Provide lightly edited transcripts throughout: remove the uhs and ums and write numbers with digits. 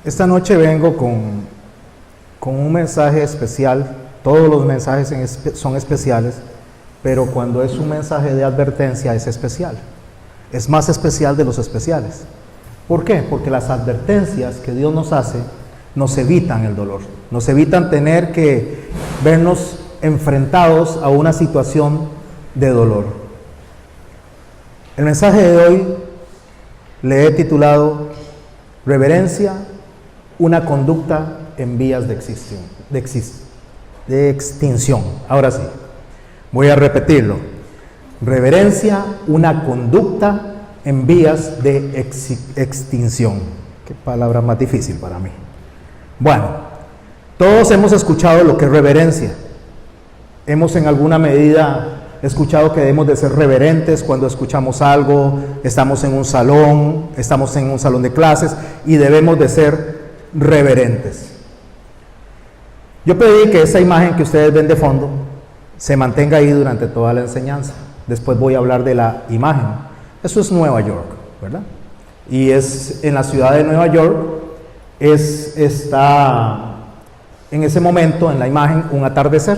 Esta noche vengo con un mensaje especial. Todos los mensajes son especiales, pero cuando es un mensaje de advertencia es especial. Es más especial de los especiales. ¿Por qué? Porque las advertencias que Dios nos hace nos evitan el dolor, nos evitan tener que vernos enfrentados a una situación de dolor. El mensaje de hoy le he titulado Reverencia, una conducta en vías de extinción. Ahora sí, voy a repetirlo. Reverencia, una conducta en vías de extinción. Qué palabra más difícil para mí. Bueno, todos hemos escuchado lo que es reverencia. Hemos en alguna medida escuchado que debemos de ser reverentes cuando escuchamos algo, estamos en un salón de clases y debemos de ser reverentes. Yo pedí que esa imagen que ustedes ven de fondo se mantenga ahí durante toda la enseñanza. Después voy a hablar de la imagen. Eso es Nueva York, ¿verdad? Y es en la ciudad de Nueva York, está en ese momento en la imagen un atardecer.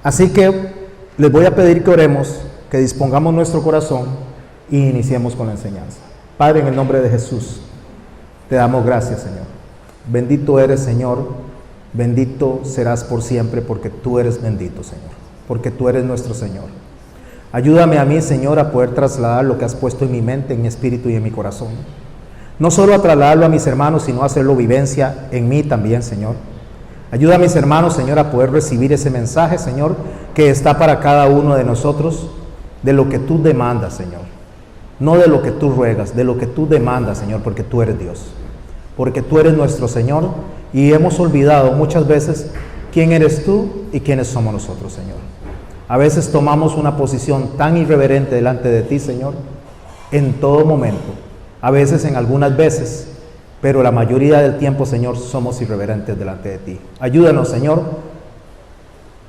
Así que les voy a pedir que oremos, que dispongamos nuestro corazón y iniciemos con la enseñanza. Padre, en el nombre de Jesús, te damos gracias, Señor. Bendito eres, Señor, bendito serás por siempre, porque tú eres bendito, Señor, porque tú eres nuestro Señor. Ayúdame a mí, Señor, a poder trasladar lo que has puesto en mi mente, en mi espíritu y en mi corazón. No solo a trasladarlo a mis hermanos, sino a hacerlo vivencia en mí también, Señor. Ayuda a mis hermanos, Señor, a poder recibir ese mensaje, Señor, que está para cada uno de nosotros, de lo que tú demandas, Señor. No de lo que tú ruegas, de lo que tú demandas, Señor, porque tú eres Dios. Porque tú eres nuestro Señor y hemos olvidado muchas veces quién eres tú y quiénes somos nosotros, Señor. A veces tomamos una posición tan irreverente delante de ti, Señor, en todo momento. A veces, en algunas veces, pero la mayoría del tiempo, Señor, somos irreverentes delante de ti. Ayúdanos, Señor,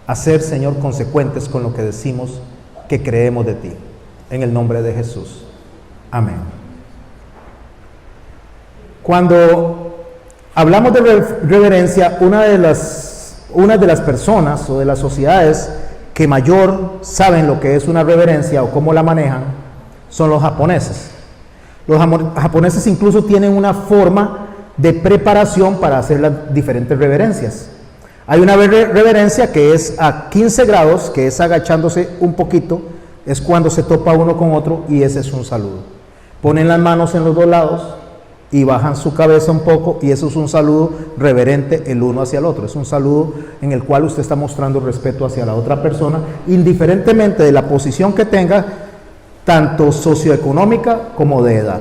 a ser, Señor, consecuentes con lo que decimos que creemos de ti. En el nombre de Jesús. Amén. Cuando hablamos de reverencia, una de las personas o de las sociedades que mayor saben lo que es una reverencia o cómo la manejan son los japoneses. Los japoneses incluso tienen una forma de preparación para hacer las diferentes reverencias. Hay una reverencia que es a 15 grados, que es agachándose un poquito, es cuando se topa uno con otro y ese es un saludo. Ponen las manos en los dos lados y bajan su cabeza un poco y eso es un saludo reverente el uno hacia el otro. Es un saludo en el cual usted está mostrando respeto hacia la otra persona, indiferentemente de la posición que tenga, tanto socioeconómica como de edad.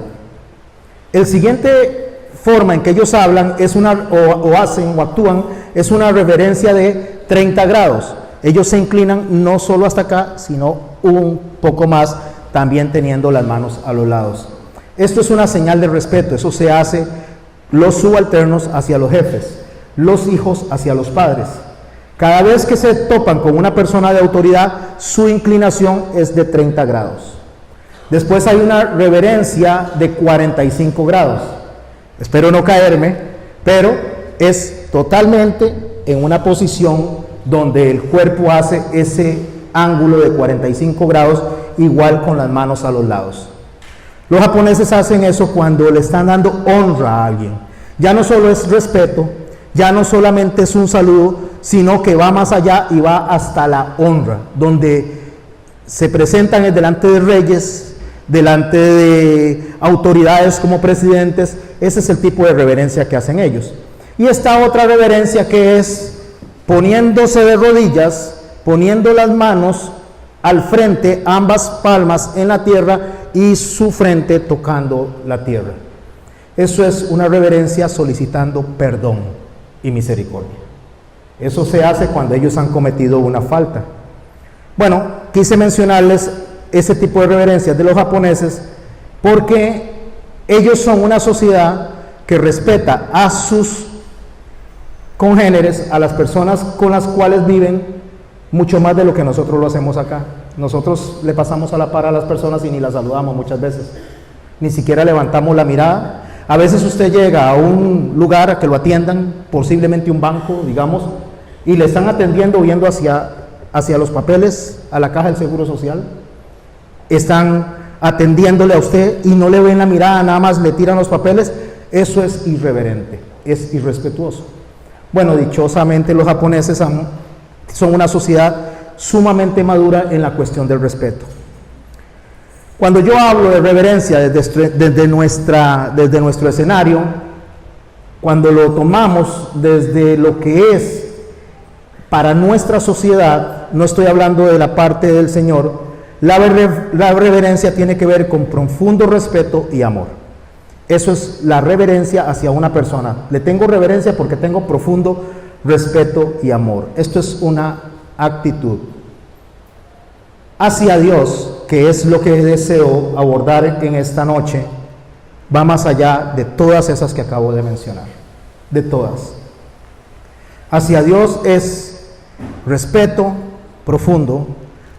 El siguiente forma en que ellos hablan es hacen o actúan es una reverencia de 30 grados. Ellos se inclinan no solo hasta acá, sino un poco más, también teniendo las manos a los lados. Esto es una señal de respeto. Eso se hace los subalternos hacia los jefes, los hijos hacia los padres. Cada vez que se topan con una persona de autoridad, su inclinación es de 30 grados. Después hay una reverencia de 45 grados. Espero no caerme, pero es totalmente en una posición donde el cuerpo hace ese ángulo de 45 grados, igual con las manos a los lados. Los japoneses hacen eso cuando le están dando honra a alguien. Ya no solo es respeto, ya no solamente es un saludo, sino que va más allá y va hasta la honra, donde se presentan delante de reyes, delante de autoridades como presidentes. Ese es el tipo de reverencia que hacen ellos. Y esta otra reverencia que es poniéndose de rodillas, poniendo las manos al frente, ambas palmas en la tierra y su frente tocando la tierra. Eso es una reverencia solicitando perdón y misericordia. Eso se hace cuando ellos han cometido una falta. Bueno, quise mencionarles ese tipo de reverencias de los japoneses porque ellos son una sociedad que respeta a sus congéneres, a las personas con las cuales viven, mucho más de lo que nosotros lo hacemos acá. Nosotros le pasamos a la par a las personas y ni las saludamos muchas veces. Ni siquiera levantamos la mirada. A veces usted llega a un lugar a que lo atiendan, posiblemente un banco, digamos, y le están atendiendo viendo hacia los papeles, a la caja del Seguro Social. Están atendiéndole a usted y no le ven la mirada, nada más le tiran los papeles. Eso es irreverente, es irrespetuoso. Bueno, dichosamente los japoneses son una sociedad sumamente madura en la cuestión del respeto. Cuando yo hablo de reverencia desde nuestro escenario, cuando lo tomamos desde lo que es para nuestra sociedad, no estoy hablando de la parte del Señor, la reverencia tiene que ver con profundo respeto y amor. Eso es la reverencia hacia una persona. Le tengo reverencia porque tengo profundo respeto y amor. Esto es una actitud hacia Dios, que es lo que deseo abordar en esta noche. Va más allá de todas esas que acabo de mencionar, de todas. Hacia Dios es respeto profundo,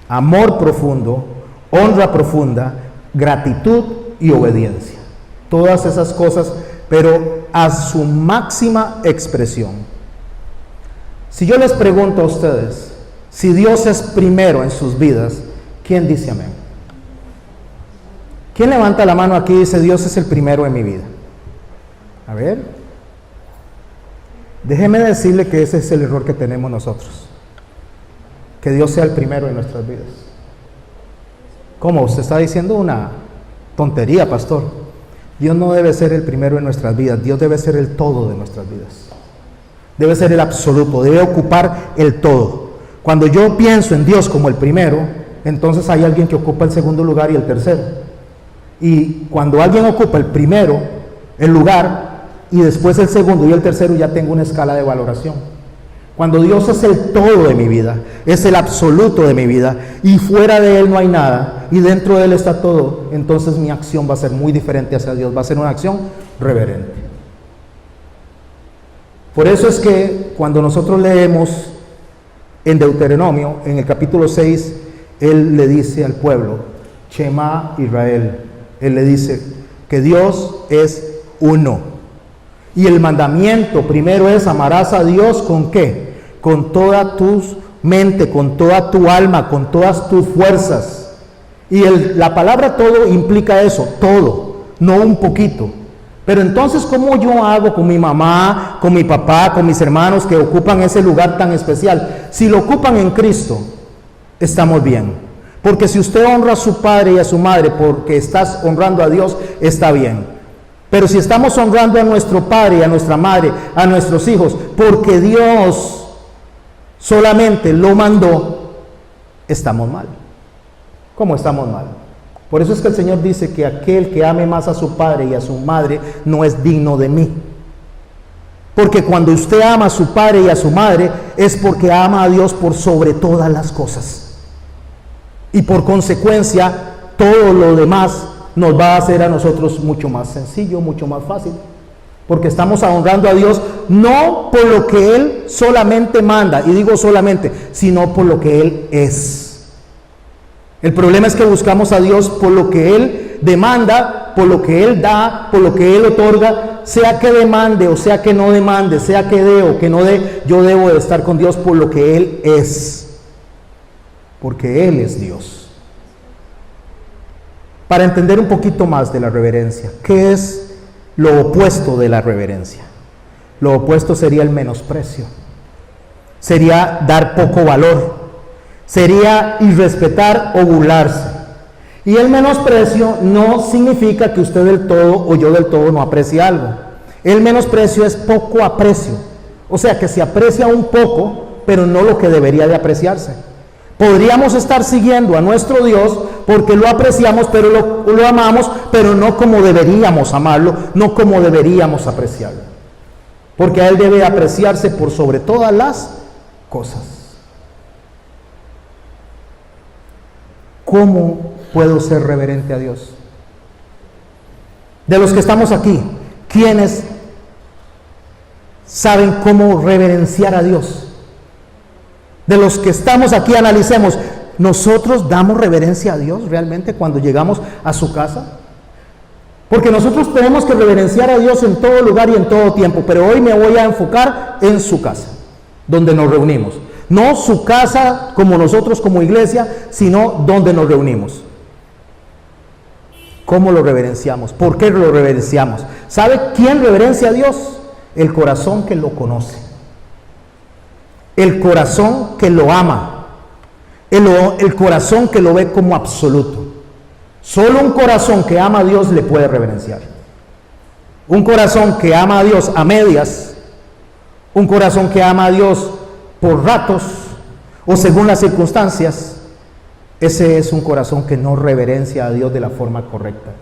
amor profundo, honra profunda, gratitud y obediencia. Todas esas cosas, pero a su máxima expresión. Si yo les pregunto a ustedes, si Dios es primero en sus vidas, ¿quién dice amén? ¿Quién levanta la mano aquí y dice, Dios es el primero en mi vida? A ver. Déjeme decirle que ese es el error que tenemos nosotros. Que Dios sea el primero en nuestras vidas. ¿Cómo? Usted está diciendo una tontería, pastor. Dios no debe ser el primero en nuestras vidas. Dios debe ser el todo de nuestras vidas. Debe ser el absoluto, debe ocupar el todo. Cuando yo pienso en Dios como el primero, entonces hay alguien que ocupa el segundo lugar y el tercero. Y cuando alguien ocupa el primero, el lugar, y después el segundo y el tercero, ya tengo una escala de valoración. Cuando Dios es el todo de mi vida, es el absoluto de mi vida, y fuera de Él no hay nada, y dentro de Él está todo, entonces mi acción va a ser muy diferente hacia Dios, va a ser una acción reverente. Por eso es que cuando nosotros leemos en Deuteronomio, en el capítulo 6, Él le dice al pueblo, Shema Israel, Él le dice que Dios es uno. Y el mandamiento primero es, amarás a Dios ¿con qué? Con toda tu mente, con toda tu alma, con todas tus fuerzas. Y la palabra todo implica eso, todo, no un poquito. Pero entonces, ¿cómo yo hago con mi mamá, con mi papá, con mis hermanos que ocupan ese lugar tan especial? Si lo ocupan en Cristo, estamos bien. Porque si usted honra a su padre y a su madre porque estás honrando a Dios, está bien. Pero si estamos honrando a nuestro padre y a nuestra madre, a nuestros hijos, porque Dios solamente lo mandó, estamos mal. ¿Cómo estamos mal? Por eso es que el Señor dice que aquel que ame más a su padre y a su madre no es digno de mí. Porque cuando usted ama a su padre y a su madre, es porque ama a Dios por sobre todas las cosas. Y por consecuencia, todo lo demás nos va a hacer a nosotros mucho más sencillo, mucho más fácil. Porque estamos honrando a Dios no por lo que Él solamente manda, y digo solamente, sino por lo que Él es. El problema es que buscamos a Dios por lo que Él demanda, por lo que Él da, por lo que Él otorga, sea que demande o sea que no demande, sea que dé o que no dé, yo debo de estar con Dios por lo que Él es. Porque Él es Dios. Para entender un poquito más de la reverencia, ¿qué es lo opuesto de la reverencia? Lo opuesto sería el menosprecio, sería dar poco valor, sería irrespetar o burlarse. Y el menosprecio no significa que usted del todo o yo del todo no aprecie algo. El menosprecio es poco aprecio, o sea que se aprecia un poco, pero no lo que debería de apreciarse. Podríamos estar siguiendo a nuestro Dios porque lo apreciamos, pero lo amamos, pero no como deberíamos amarlo, no como deberíamos apreciarlo. Porque a Él debe apreciarse por sobre todas las cosas. ¿Cómo puedo ser reverente a Dios? De los que estamos aquí, ¿quiénes saben cómo reverenciar a Dios? De los que estamos aquí, analicemos, ¿nosotros damos reverencia a Dios realmente cuando llegamos a su casa? Porque nosotros tenemos que reverenciar a Dios en todo lugar y en todo tiempo, pero hoy me voy a enfocar en su casa, donde nos reunimos. No su casa como nosotros como iglesia, sino donde nos reunimos. ¿Cómo lo reverenciamos? ¿Por qué lo reverenciamos? ¿Sabe quién reverencia a Dios? El corazón que lo conoce. El corazón que lo ama. El corazón que lo ve como absoluto. Solo un corazón que ama a Dios le puede reverenciar. Un corazón que ama a Dios a medias, un corazón que ama a Dios por ratos o según las circunstancias, ese es un corazón que no reverencia a Dios de la forma correcta.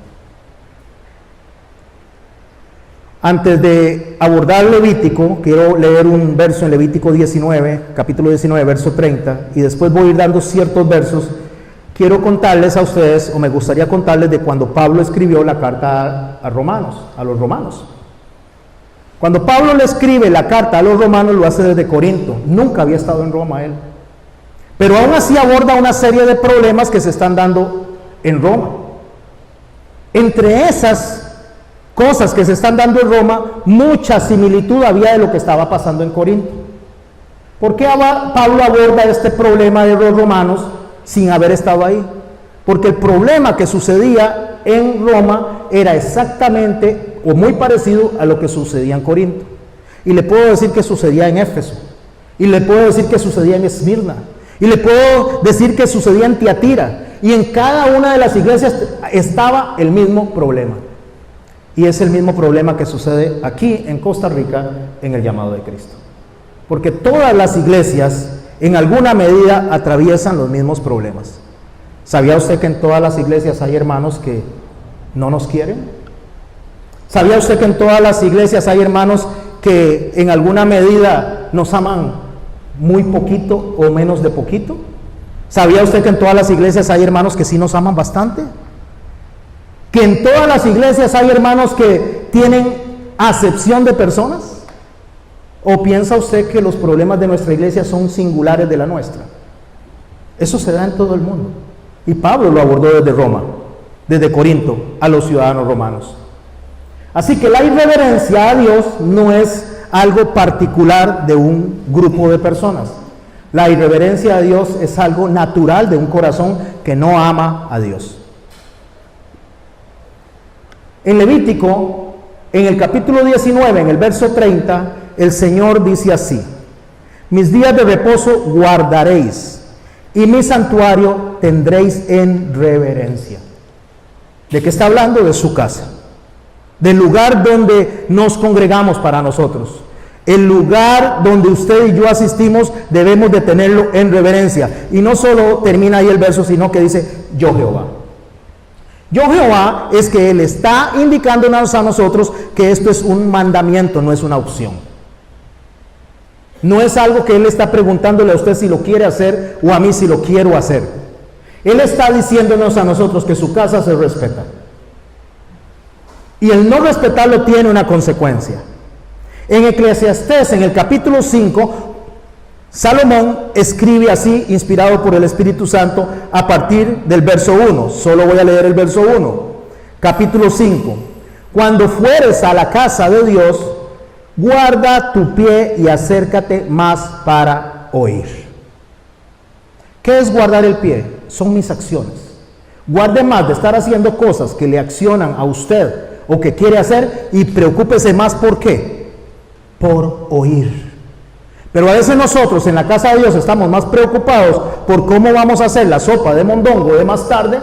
Antes de abordar Levítico, quiero leer un verso en Levítico 19, capítulo 19, verso 30, y después voy a ir dando ciertos versos. Quiero contarles a ustedes, o me gustaría contarles de cuando Pablo escribió la carta a los romanos. Cuando Pablo le escribe la carta a los romanos, lo hace desde Corinto. Nunca había estado en Roma él. Pero aún así aborda una serie de problemas que se están dando en Roma. Entre esas cosas que se están dando en Roma, mucha similitud había de lo que estaba pasando en Corinto. ¿Por qué Pablo aborda este problema de los romanos sin haber estado ahí? Porque el problema que sucedía en Roma era exactamente o muy parecido a lo que sucedía en Corinto. Y le puedo decir que sucedía en Éfeso, y le puedo decir que sucedía en Esmirna, y le puedo decir que sucedía en Tiatira, y en cada una de las iglesias estaba el mismo problema. Y es el mismo problema que sucede aquí en Costa Rica en el llamado de Cristo. Porque todas las iglesias en alguna medida atraviesan los mismos problemas. ¿Sabía usted que en todas las iglesias hay hermanos que no nos quieren? ¿Sabía usted que en todas las iglesias hay hermanos que en alguna medida nos aman muy poquito o menos de poquito? ¿Sabía usted que en todas las iglesias hay hermanos que sí nos aman bastante? ¿Que en todas las iglesias hay hermanos que tienen acepción de personas? ¿O piensa usted que los problemas de nuestra iglesia son singulares de la nuestra? Eso se da en todo el mundo. Y Pablo lo abordó desde Roma, desde Corinto, a los ciudadanos romanos. Así que la irreverencia a Dios no es algo particular de un grupo de personas. La irreverencia a Dios es algo natural de un corazón que no ama a Dios. En Levítico, en el capítulo 19, en el verso 30, el Señor dice así: mis días de reposo guardaréis, y mi santuario tendréis en reverencia. ¿De qué está hablando? De su casa, del lugar donde nos congregamos para nosotros. El lugar donde usted y yo asistimos debemos de tenerlo en reverencia. Y no solo termina ahí el verso, sino que dice: yo Jehová. Yo Jehová es que Él está indicándonos a nosotros que esto es un mandamiento, no es una opción. No es algo que Él está preguntándole a usted si lo quiere hacer o a mí si lo quiero hacer. Él está diciéndonos a nosotros que su casa se respeta. Y el no respetarlo tiene una consecuencia. En Eclesiastés, en el capítulo 5, Salomón escribe así, inspirado por el Espíritu Santo, a partir del verso 1. Solo voy a leer el verso 1. Capítulo 5. Cuando fueres a la casa de Dios, guarda tu pie y acércate más para oír. ¿Qué es guardar el pie? Son mis acciones. Guarde más de estar haciendo cosas que le accionan a usted o que quiere hacer, y preocúpese más. ¿Por qué? Por oír. Pero a veces nosotros en la casa de Dios estamos más preocupados por cómo vamos a hacer la sopa de mondongo de más tarde.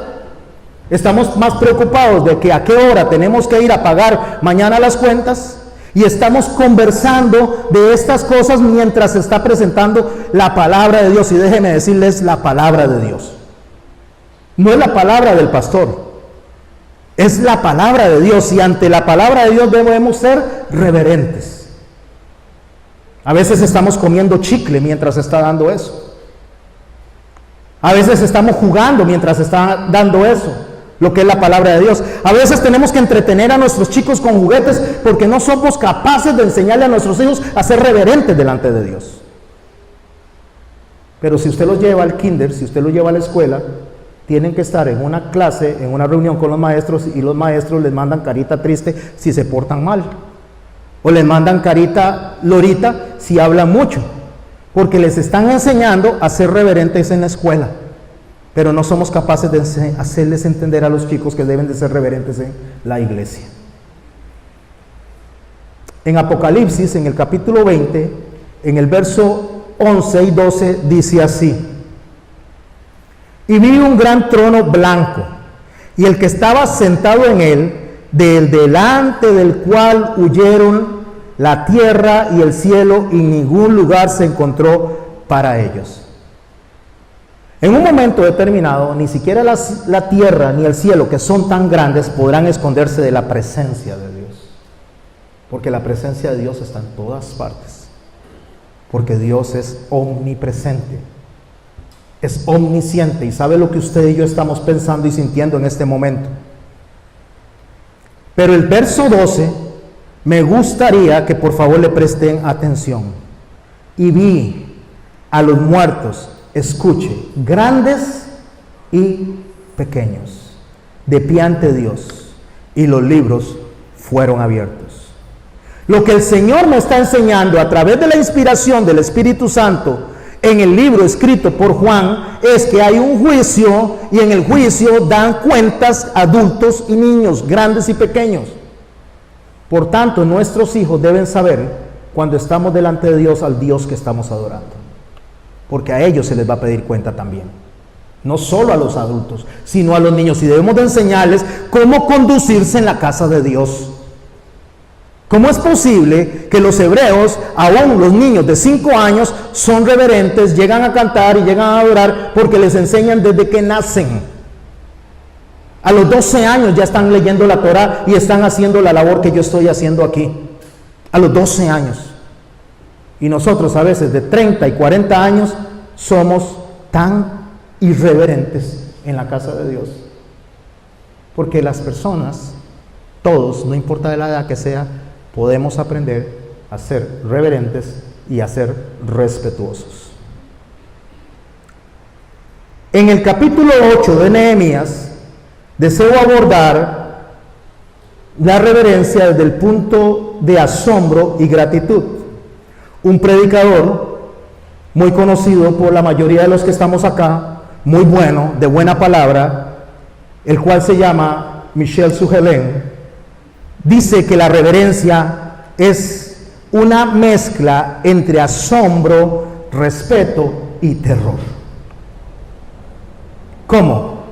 Estamos más preocupados de que a qué hora tenemos que ir a pagar mañana las cuentas. Y estamos conversando de estas cosas mientras se está presentando la palabra de Dios. Y déjenme decirles, la palabra de Dios. No es la palabra del pastor. Es la palabra de Dios. Y ante la palabra de Dios debemos ser reverentes. A veces estamos comiendo chicle mientras está dando eso. A veces estamos jugando mientras está dando eso, lo que es la palabra de Dios. A veces tenemos que entretener a nuestros chicos con juguetes porque no somos capaces de enseñarle a nuestros hijos a ser reverentes delante de Dios. Pero si usted los lleva al kinder, si usted los lleva a la escuela, tienen que estar en una clase, en una reunión con los maestros, y los maestros les mandan carita triste si se portan mal, o les mandan carita lorita si hablan mucho, porque les están enseñando a ser reverentes en la escuela, pero no somos capaces de hacerles entender a los chicos que deben de ser reverentes en la iglesia. En Apocalipsis, en el capítulo 20, en el verso 11 y 12, dice así: y vi un gran trono blanco, y el que estaba sentado en él, del delante del cual huyeron la tierra y el cielo, y ningún lugar se encontró para ellos. En un momento determinado, ni siquiera la tierra ni el cielo, que son tan grandes, podrán esconderse de la presencia de Dios. Porque la presencia de Dios está en todas partes. Porque Dios es omnipresente. Es omnisciente y sabe lo que usted y yo estamos pensando y sintiendo en este momento. Pero el verso 12, me gustaría que por favor le presten atención. Y vi a los muertos, escuche, grandes y pequeños, de pie ante Dios, y los libros fueron abiertos. Lo que el Señor me está enseñando a través de la inspiración del Espíritu Santo en el libro escrito por Juan es que hay un juicio, y en el juicio dan cuentas adultos y niños, grandes y pequeños. Por tanto, nuestros hijos deben saber cuando estamos delante de Dios al Dios que estamos adorando, porque a ellos se les va a pedir cuenta también, no solo a los adultos, sino a los niños, y debemos de enseñarles cómo conducirse en la casa de Dios. ¿Cómo es posible que los hebreos, aún los niños de 5 años, son reverentes, llegan a cantar y llegan a adorar porque les enseñan desde que nacen? A los 12 años ya están leyendo la Torá y están haciendo la labor que yo estoy haciendo aquí. A los 12 años. Y nosotros a veces de 30 y 40 años somos tan irreverentes en la casa de Dios. Porque las personas, todos, no importa de la edad que sea, podemos aprender a ser reverentes y a ser respetuosos. En el capítulo 8 de Nehemías, deseo abordar la reverencia desde el punto de asombro y gratitud. Un predicador muy conocido por la mayoría de los que estamos acá, muy bueno, de buena palabra, el cual se llama Michel Sugelén, dice que la reverencia es una mezcla entre asombro, respeto y terror. ¿Cómo?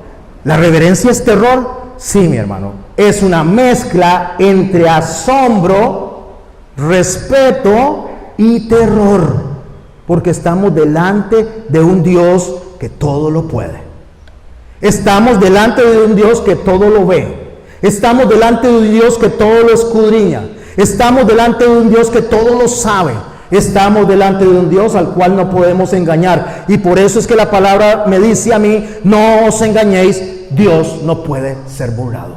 ¿La reverencia es terror? Sí, mi hermano. Es una mezcla entre asombro, respeto y terror. Porque estamos delante de un Dios que todo lo puede. Estamos delante de un Dios que todo lo ve. Estamos delante de un Dios que todo lo escudriña. Estamos delante de un Dios que todo lo sabe. Estamos delante de un Dios al cual no podemos engañar. Y por eso es que la palabra me dice a mí, no os engañéis, Dios no puede ser burlado.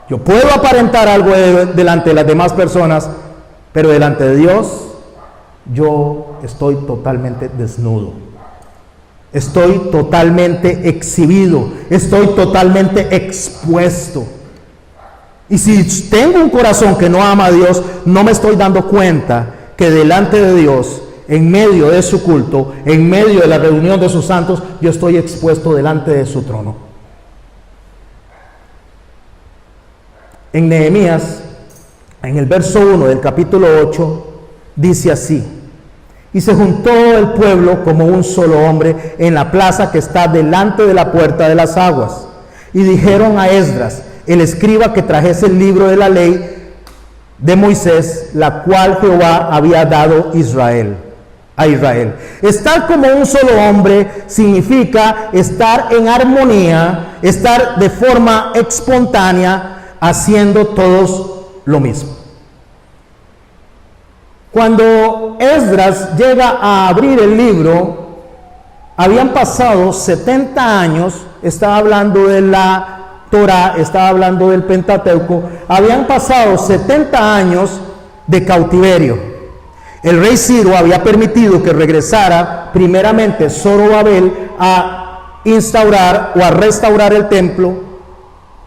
Yo puedo aparentar algo delante de las demás personas, pero delante de Dios, yo estoy totalmente desnudo. Estoy totalmente exhibido, estoy totalmente expuesto. Y si tengo un corazón que no ama a Dios, no me estoy dando cuenta que delante de Dios, en medio de su culto, en medio de la reunión de sus santos, yo estoy expuesto delante de su trono. En Nehemías, en el verso 1 del capítulo 8, dice así: y se juntó el pueblo como un solo hombre en la plaza que está delante de la puerta de las aguas. Y dijeron a Esdras, el escriba, que trajese el libro de la ley de Moisés, la cual Jehová había dado a Israel. Estar como un solo hombre significa estar en armonía, estar de forma espontánea, haciendo todos lo mismo. Cuando Esdras llega a abrir el libro, habían pasado 70 años, estaba hablando de la Torá, estaba hablando del Pentateuco, habían pasado 70 años de cautiverio. El rey Ciro había permitido que regresara primeramente Zorobabel a instaurar o a restaurar el templo.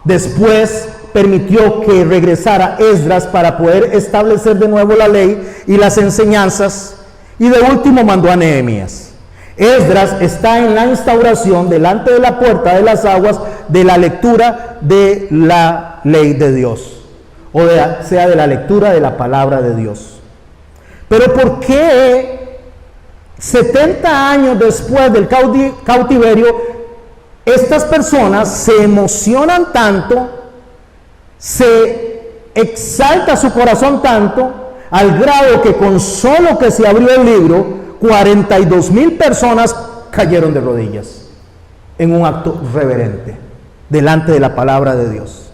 Después permitió que regresara Esdras para poder establecer de nuevo la ley y las enseñanzas. Y de último mandó a Nehemías. Esdras está en la instauración delante de la puerta de las aguas de la lectura de la ley de Dios, o sea, de la lectura de la palabra de Dios. Pero ¿por qué 70 años después del cautiverio estas personas se emocionan tanto, se exalta su corazón tanto, al grado que con solo que se abrió el libro, 42,000 personas cayeron de rodillas en un acto reverente delante de la palabra de Dios?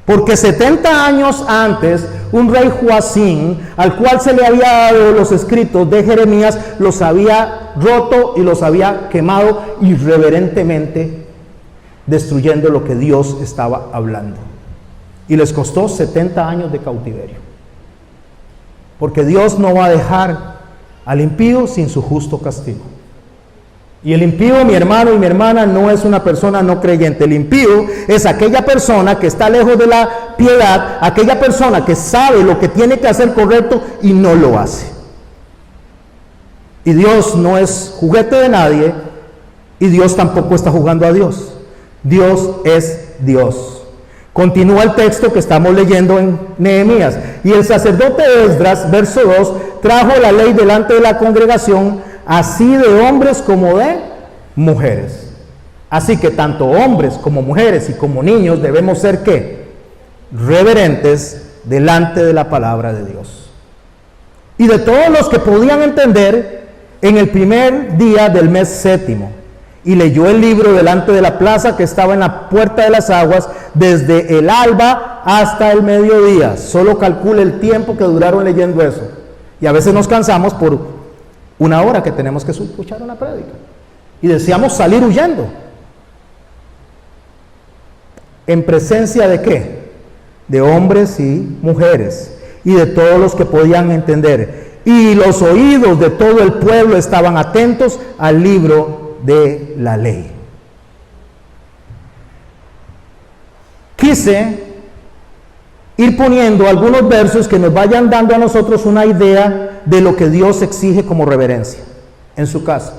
Porque 70 años antes, un rey Joacín, al cual se le había dado los escritos de Jeremías, los había roto y los había quemado irreverentemente, destruyendo lo que Dios estaba hablando. Y les costó 70 años de cautiverio. Porque Dios no va a dejar al impío sin su justo castigo. Y el impío, mi hermano y mi hermana, no es una persona no creyente. El impío es aquella persona que está lejos de la piedad, aquella persona que sabe lo que tiene que hacer correcto y no lo hace. Y Dios no es juguete de nadie, y Dios tampoco está jugando a Dios. Dios es Dios. Continúa el texto que estamos leyendo en Nehemías. Y el sacerdote Esdras, verso 2, trajo la ley delante de la congregación, así de hombres como de mujeres. Así que tanto hombres como mujeres y como niños debemos ser ¿qué? Reverentes delante de la palabra de Dios. Y de todos los que podían entender, en el primer día del mes séptimo, y leyó el libro delante de la plaza que estaba en la puerta de las aguas, desde el alba hasta el mediodía. Solo calcule el tiempo que duraron leyendo eso. Y a veces nos cansamos por una hora que tenemos que escuchar una prédica. Y deseamos salir huyendo. ¿En presencia de qué? De hombres y mujeres. Y de todos los que podían entender. Y los oídos de todo el pueblo estaban atentos al libro de la ley. Quise ir poniendo algunos versos que nos vayan dando a nosotros una idea de lo que Dios exige como reverencia en su casa.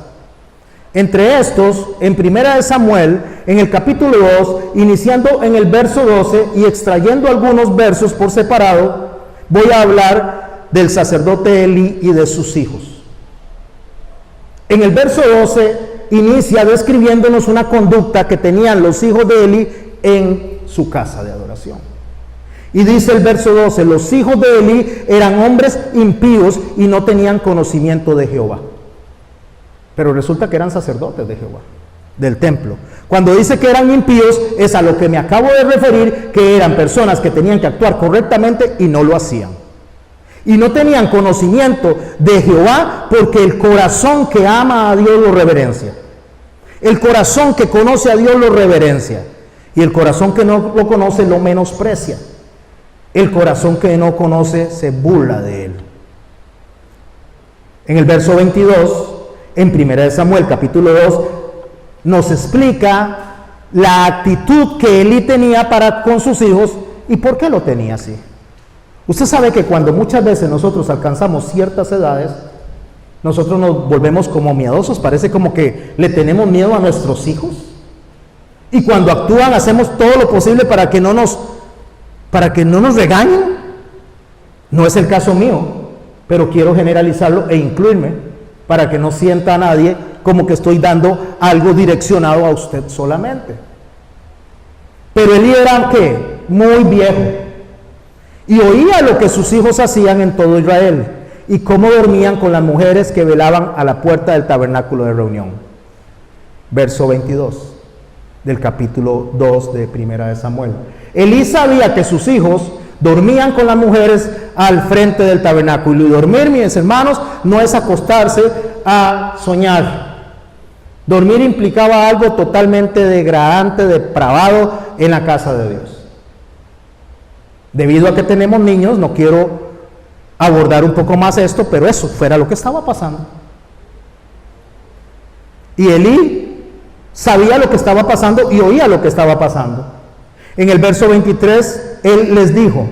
Entre estos, en 1 Samuel, en el capítulo 2, iniciando en el verso 12 y extrayendo algunos versos por separado, voy a hablar del sacerdote Elí y de sus hijos. En el verso 12 inicia describiéndonos una conducta que tenían los hijos de Elí en su casa de adoración. Y dice el verso 12, los hijos de Elí eran hombres impíos y no tenían conocimiento de Jehová. Pero resulta que eran sacerdotes de Jehová, del templo. Cuando dice que eran impíos, es a lo que me acabo de referir, que eran personas que tenían que actuar correctamente y no lo hacían. Y no tenían conocimiento de Jehová, porque el corazón que ama a Dios lo reverencia. El corazón que conoce a Dios lo reverencia. Y el corazón que no lo conoce lo menosprecia. El corazón que no conoce se burla de él. En el verso 22, en 1 Samuel capítulo 2, nos explica la actitud que Elí tenía para con sus hijos y por qué lo tenía así. Usted sabe que cuando muchas veces nosotros alcanzamos ciertas edades, nosotros nos volvemos como miedosos, parece como que le tenemos miedo a nuestros hijos. Y cuando actúan hacemos todo lo posible para que no nos regañen. No es el caso mío, pero quiero generalizarlo e incluirme para que no sienta a nadie como que estoy dando algo direccionado a usted solamente. Pero Elí era ¿qué? Muy viejo. Y oía lo que sus hijos hacían en todo Israel y cómo dormían con las mujeres que velaban a la puerta del tabernáculo de reunión. Verso 22 del capítulo 2 de 1 Samuel. Elí sabía que sus hijos dormían con las mujeres al frente del tabernáculo. Y dormir, mis hermanos, no es acostarse a soñar. Dormir implicaba algo totalmente degradante, depravado en la casa de Dios. Debido a que tenemos niños, no quiero abordar un poco más esto, pero eso fuera lo que estaba pasando. Y Elí sabía lo que estaba pasando y oía lo que estaba pasando. En el verso 23, él les dijo: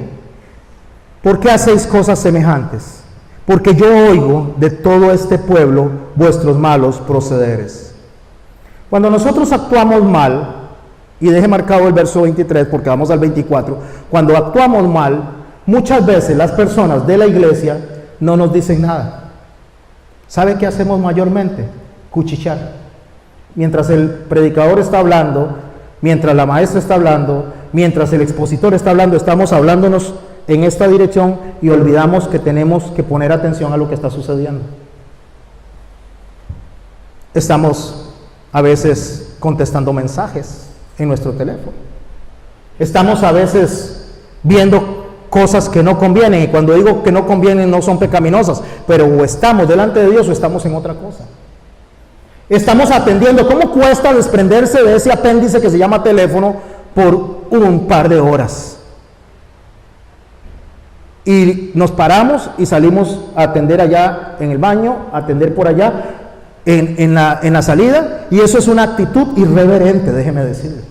¿por qué hacéis cosas semejantes? Porque yo oigo de todo este pueblo vuestros malos procederes. Cuando nosotros actuamos mal, y deje marcado el verso 23 porque vamos al 24, cuando actuamos mal, muchas veces las personas de la iglesia no nos dicen nada. ¿Sabe qué hacemos mayormente? Cuchichear. Mientras el predicador está hablando, mientras la maestra está hablando, mientras el expositor está hablando, estamos hablándonos en esta dirección y olvidamos que tenemos que poner atención a lo que está sucediendo. Estamos a veces contestando mensajes en nuestro teléfono. Estamos a veces viendo cosas que no convienen, y cuando digo que no convienen no son pecaminosas, pero o estamos delante de Dios o estamos en otra cosa. Estamos atendiendo. ¿Cómo cuesta desprenderse de ese apéndice que se llama teléfono por un par de horas? Y nos paramos y salimos a atender allá en el baño, a atender por allá en la salida, y eso es una actitud irreverente, déjeme decirle.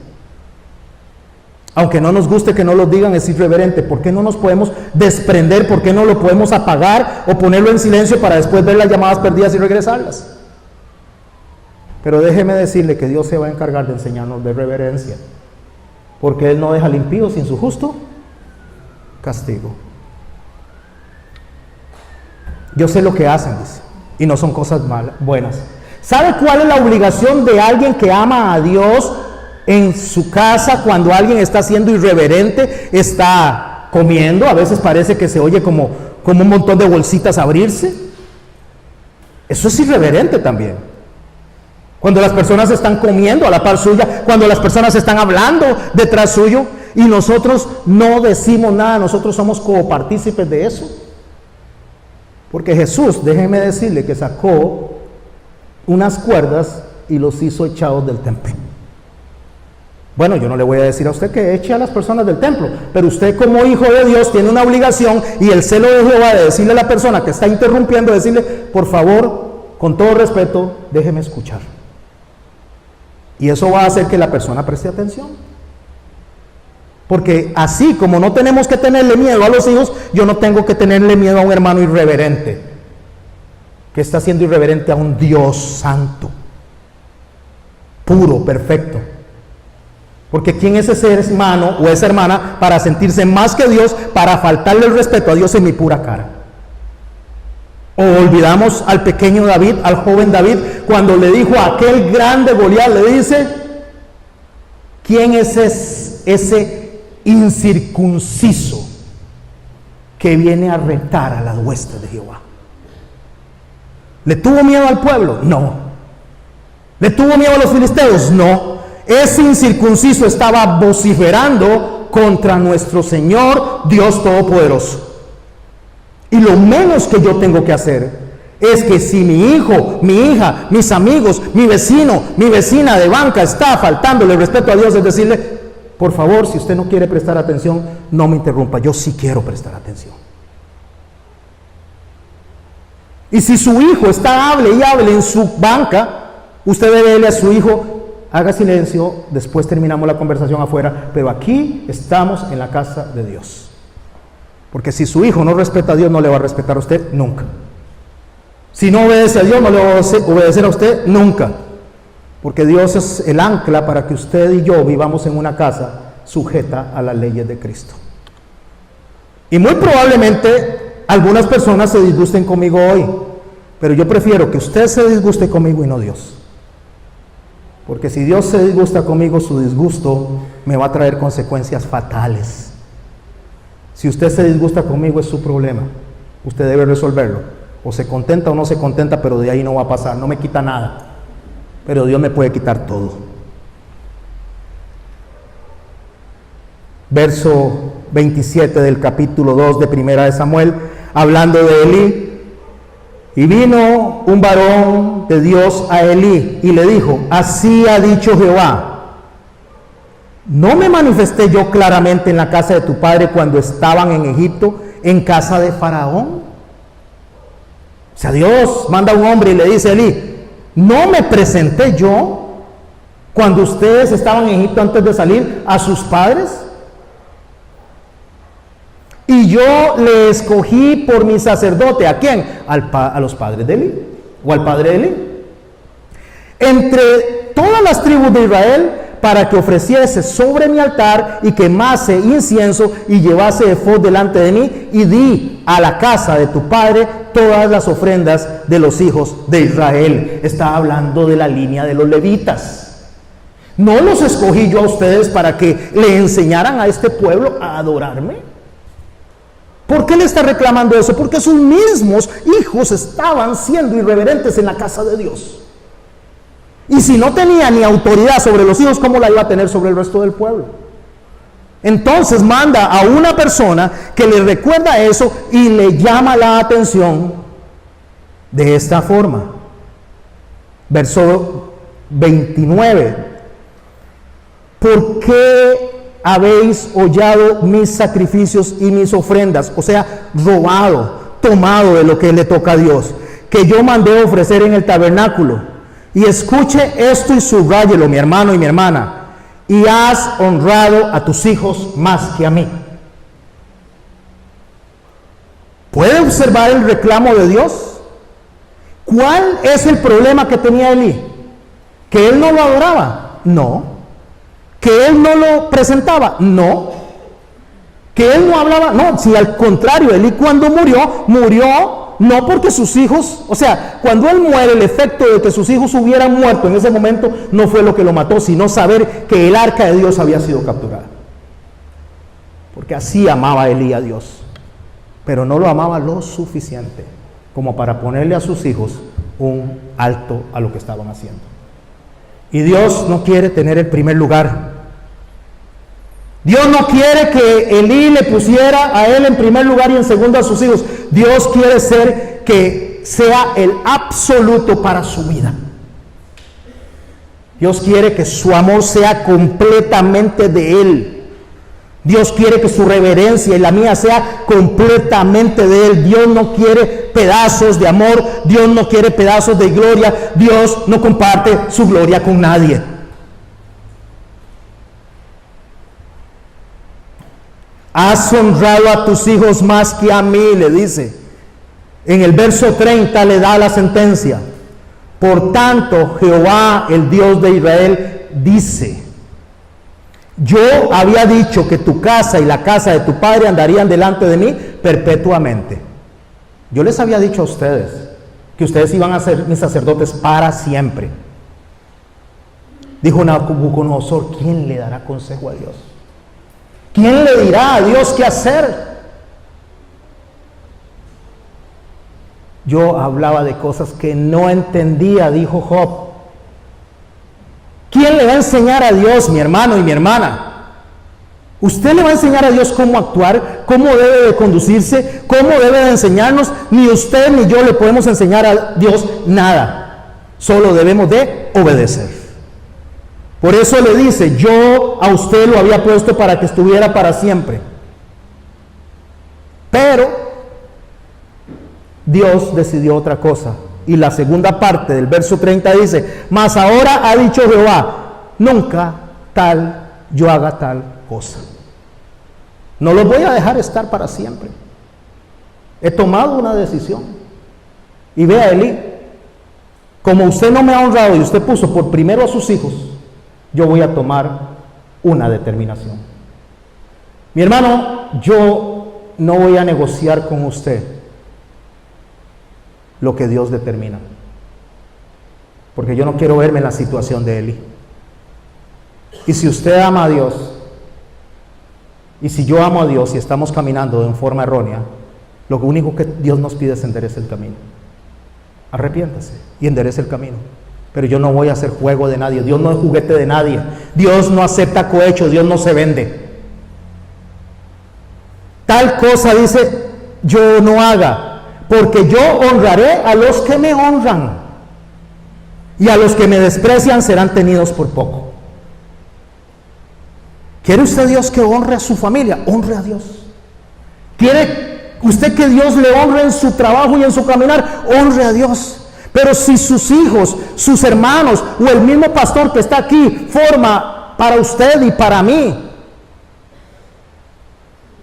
Aunque no nos guste que no lo digan, es irreverente. ¿Por qué no nos podemos desprender? ¿Por qué no lo podemos apagar o ponerlo en silencio para después ver las llamadas perdidas y regresarlas? Pero déjeme decirle que Dios se va a encargar de enseñarnos de reverencia, porque Él no deja al impío sin su justo castigo. Yo sé lo que hacen, dice, y no son cosas malas, buenas. ¿Sabe cuál es la obligación de alguien que ama a Dios en su casa cuando alguien está siendo irreverente, está comiendo? A veces parece que se oye como un montón de bolsitas abrirse. Eso es irreverente también. Cuando las personas están comiendo a la par suya, cuando las personas están hablando detrás suyo y nosotros no decimos nada, nosotros somos copartícipes de eso. Porque Jesús, déjeme decirle que sacó unas cuerdas y los hizo echados del templo. Bueno, yo no le voy a decir a usted que eche a las personas del templo, pero usted como hijo de Dios tiene una obligación y el celo de Jehová de decirle a la persona que está interrumpiendo, decirle: por favor, con todo respeto, déjeme escuchar. Y eso va a hacer que la persona preste atención. Porque así como no tenemos que tenerle miedo a los hijos, yo no tengo que tenerle miedo a un hermano irreverente, que está siendo irreverente a un Dios santo, puro, perfecto. Porque ¿quién es ese hermano o esa hermana para sentirse más que Dios, para faltarle el respeto a Dios en mi pura cara? O olvidamos al pequeño David, al joven David, cuando le dijo a aquel grande Goliat, le dice: ¿quién es ese incircunciso que viene a retar a las huestes de Jehová? ¿Le tuvo miedo al pueblo? No. ¿Le tuvo miedo a los filisteos? No. Ese incircunciso estaba vociferando contra nuestro Señor Dios Todopoderoso. Y lo menos que yo tengo que hacer es que si mi hijo, mi hija, mis amigos, mi vecino, mi vecina de banca está faltándole el respeto a Dios, es decirle: por favor, si usted no quiere prestar atención, no me interrumpa, yo sí quiero prestar atención. Y si su hijo está hable y hable en su banca, usted debe decirle a su hijo: haga silencio, después terminamos la conversación afuera, pero aquí estamos en la casa de Dios. Porque si su hijo no respeta a Dios, no le va a respetar a usted nunca. Si no obedece a Dios, no le va a obedecer a usted nunca. Porque Dios es el ancla para que usted y yo vivamos en una casa sujeta a las leyes de Cristo. Y muy probablemente algunas personas se disgusten conmigo hoy, pero yo prefiero que usted se disguste conmigo y no Dios. Porque si Dios se disgusta conmigo, su disgusto me va a traer consecuencias fatales. Si usted se disgusta conmigo, es su problema. Usted debe resolverlo. O se contenta o no se contenta, pero de ahí no va a pasar. No me quita nada. Pero Dios me puede quitar todo. Verso 27 del capítulo 2 de Primera de Samuel, hablando de Elí. Y vino un varón de Dios a Elí y le dijo: así ha dicho Jehová: ¿no me manifesté yo claramente en la casa de tu padre cuando estaban en Egipto, en casa de Faraón? O sea, Dios manda a un hombre y le dice a Elí: ¿no me presenté yo cuando ustedes estaban en Egipto antes de salir, a sus padres? Y yo le escogí por mi sacerdote. ¿A quién? A los padres de Elí, o al padre de Elí. Entre todas las tribus de Israel, para que ofreciese sobre mi altar y quemase incienso y llevase efod delante de mí, y di a la casa de tu padre todas las ofrendas de los hijos de Israel. Está hablando de la línea de los levitas. No los escogí yo a ustedes para que le enseñaran a este pueblo a adorarme. ¿Por qué le está reclamando eso? Porque sus mismos hijos estaban siendo irreverentes en la casa de Dios. Y si no tenía ni autoridad sobre los hijos, ¿cómo la iba a tener sobre el resto del pueblo? Entonces manda a una persona que le recuerda eso y le llama la atención de esta forma. Verso 29. ¿Por qué habéis hollado mis sacrificios y mis ofrendas? O sea, robado, tomado de lo que le toca a Dios, que yo mandé ofrecer en el tabernáculo. Y escuche esto y subráyelo, mi hermano y mi hermana. Y has honrado a tus hijos más que a mí. ¿Puede observar el reclamo de Dios? ¿Cuál es el problema que tenía Elí? ¿Que él no lo adoraba? No. ¿Que él no lo presentaba? No. ¿Que él no hablaba? No, si al contrario, Elí cuando murió no porque sus hijos, o sea, cuando él muere, el efecto de que sus hijos hubieran muerto en ese momento no fue lo que lo mató, sino saber que el arca de Dios había sido capturada. Porque así amaba Elí a Dios, pero no lo amaba lo suficiente como para ponerle a sus hijos un alto a lo que estaban haciendo. Y Dios no quiere tener el primer lugar. Dios no quiere que Elí le pusiera a él en primer lugar y en segundo a sus hijos. Dios quiere que sea el absoluto para su vida. Dios quiere que su amor sea completamente de Él. Dios quiere que su reverencia y la mía sea completamente de Él. Dios no quiere pedazos de amor. Dios no quiere pedazos de gloria. Dios no comparte su gloria con nadie. Has honrado a tus hijos más que a mí, le dice. En el verso 30 le da la sentencia. Por tanto, Jehová, el Dios de Israel, dice: yo había dicho que tu casa y la casa de tu padre andarían delante de mí perpetuamente. Yo les había dicho a ustedes que ustedes iban a ser mis sacerdotes para siempre. Dijo Nabucodonosor: ¿quién le dará consejo a Dios? ¿Quién le dirá a Dios qué hacer? Yo hablaba de cosas que no entendía, dijo Job. ¿Quién le va a enseñar a Dios, mi hermano y mi hermana? Usted le va a enseñar a Dios cómo actuar, cómo debe de conducirse, cómo debe de enseñarnos. Ni usted ni yo le podemos enseñar a Dios nada. Solo debemos de obedecer. Por eso le dice: yo a usted lo había puesto para que estuviera para siempre. Pero Dios decidió otra cosa. Y la segunda parte del verso 30 dice: mas ahora ha dicho Jehová, nunca yo haga tal cosa. No los voy a dejar estar para siempre. He tomado una decisión. Y vea, Elí, como usted no me ha honrado y usted puso por primero a sus hijos, yo voy a tomar una determinación. Mi hermano, yo no voy a negociar con usted lo que Dios determina, porque yo no quiero verme en la situación de Elí. Y si usted ama a Dios, y si yo amo a Dios y estamos caminando de forma errónea, lo único que Dios nos pide es enderece el camino. Arrepiéntase y enderece el camino. Pero yo no voy a hacer juego de nadie. Dios no es juguete de nadie. Dios no acepta cohechos. Dios no se vende. Tal cosa, dice, yo no haga, porque yo honraré a los que me honran, y a los que me desprecian serán tenidos por poco. ¿Quiere usted Dios que honre a su familia? Honre a Dios. ¿Quiere usted que Dios le honre en su trabajo y en su caminar? Honre a Dios. Pero si sus hijos, sus hermanos o el mismo pastor que está aquí forma para usted y para mí,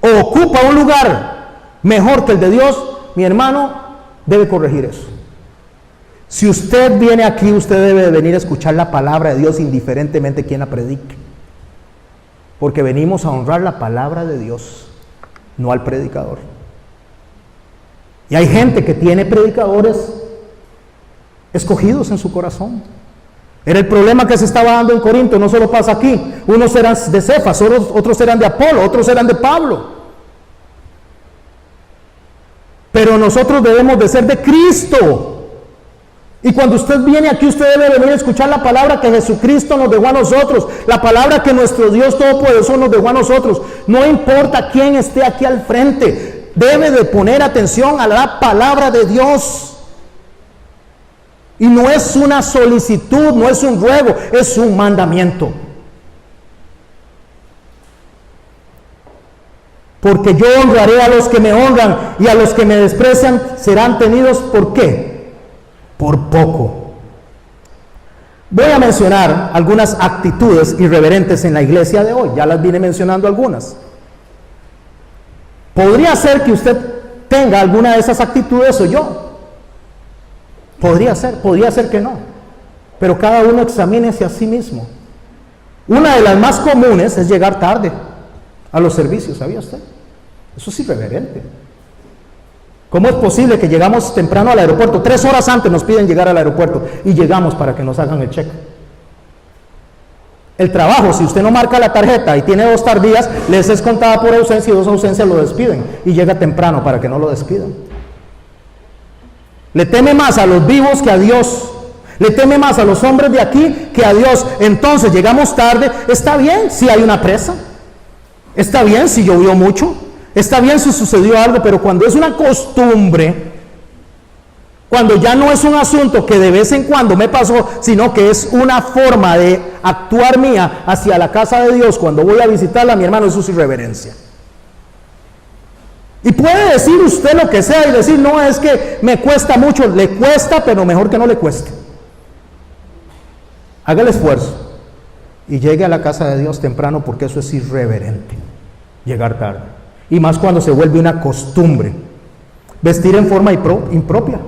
o ocupa un lugar mejor que el de Dios, mi hermano debe corregir eso. Si usted viene aquí, usted debe de venir a escuchar la palabra de Dios indiferentemente quien la predique. Porque venimos a honrar la palabra de Dios, no al predicador. Y hay gente que tiene predicadores escogidos en su corazón. Era el problema que se estaba dando en Corinto, no solo pasa aquí. Unos eran de Cefas, otros eran de Apolo, otros eran de Pablo. Pero nosotros debemos de ser de Cristo. Y cuando usted viene aquí, usted debe venir a escuchar la palabra que Jesucristo nos dejó a nosotros, la palabra que nuestro Dios Todopoderoso nos dejó a nosotros. No importa quién esté aquí al frente, debe de poner atención a la palabra de Dios. Y no es una solicitud, no es un ruego, es un mandamiento. Porque yo honraré a los que me honran y a los que me desprecian serán tenidos, ¿por qué? Por poco. Voy a mencionar algunas actitudes irreverentes en la iglesia de hoy. Ya las vine mencionando algunas. Podría ser que usted tenga alguna de esas actitudes o yo. Podría ser que no. Pero cada uno examínese a sí mismo. Una de las más comunes es llegar tarde a los servicios, ¿sabía usted? Eso es irreverente. ¿Cómo es posible que llegamos temprano al aeropuerto? 3 horas antes nos piden llegar al aeropuerto y llegamos para que nos hagan el cheque. El trabajo, si usted no marca la tarjeta y tiene 2 tardías, les es contada por ausencia y 2 ausencias lo despiden y llega temprano para que no lo despidan. Le teme más a los vivos que a Dios. Le teme más a los hombres de aquí que a Dios. Entonces llegamos tarde. Está bien si hay una presa. Está bien si llovió mucho. Está bien si sucedió algo, pero cuando es una costumbre, cuando ya no es un asunto que de vez en cuando me pasó, sino que es una forma de actuar mía hacia la casa de Dios cuando voy a visitarla, mi hermano, eso es irreverencia. Y puede decir usted lo que sea y decir, no, es que me cuesta mucho. Le cuesta, pero mejor que no le cueste. Haga el esfuerzo y llegue a la casa de Dios temprano, porque eso es irreverente, llegar tarde. Y más cuando se vuelve una costumbre. Vestir en forma impropia.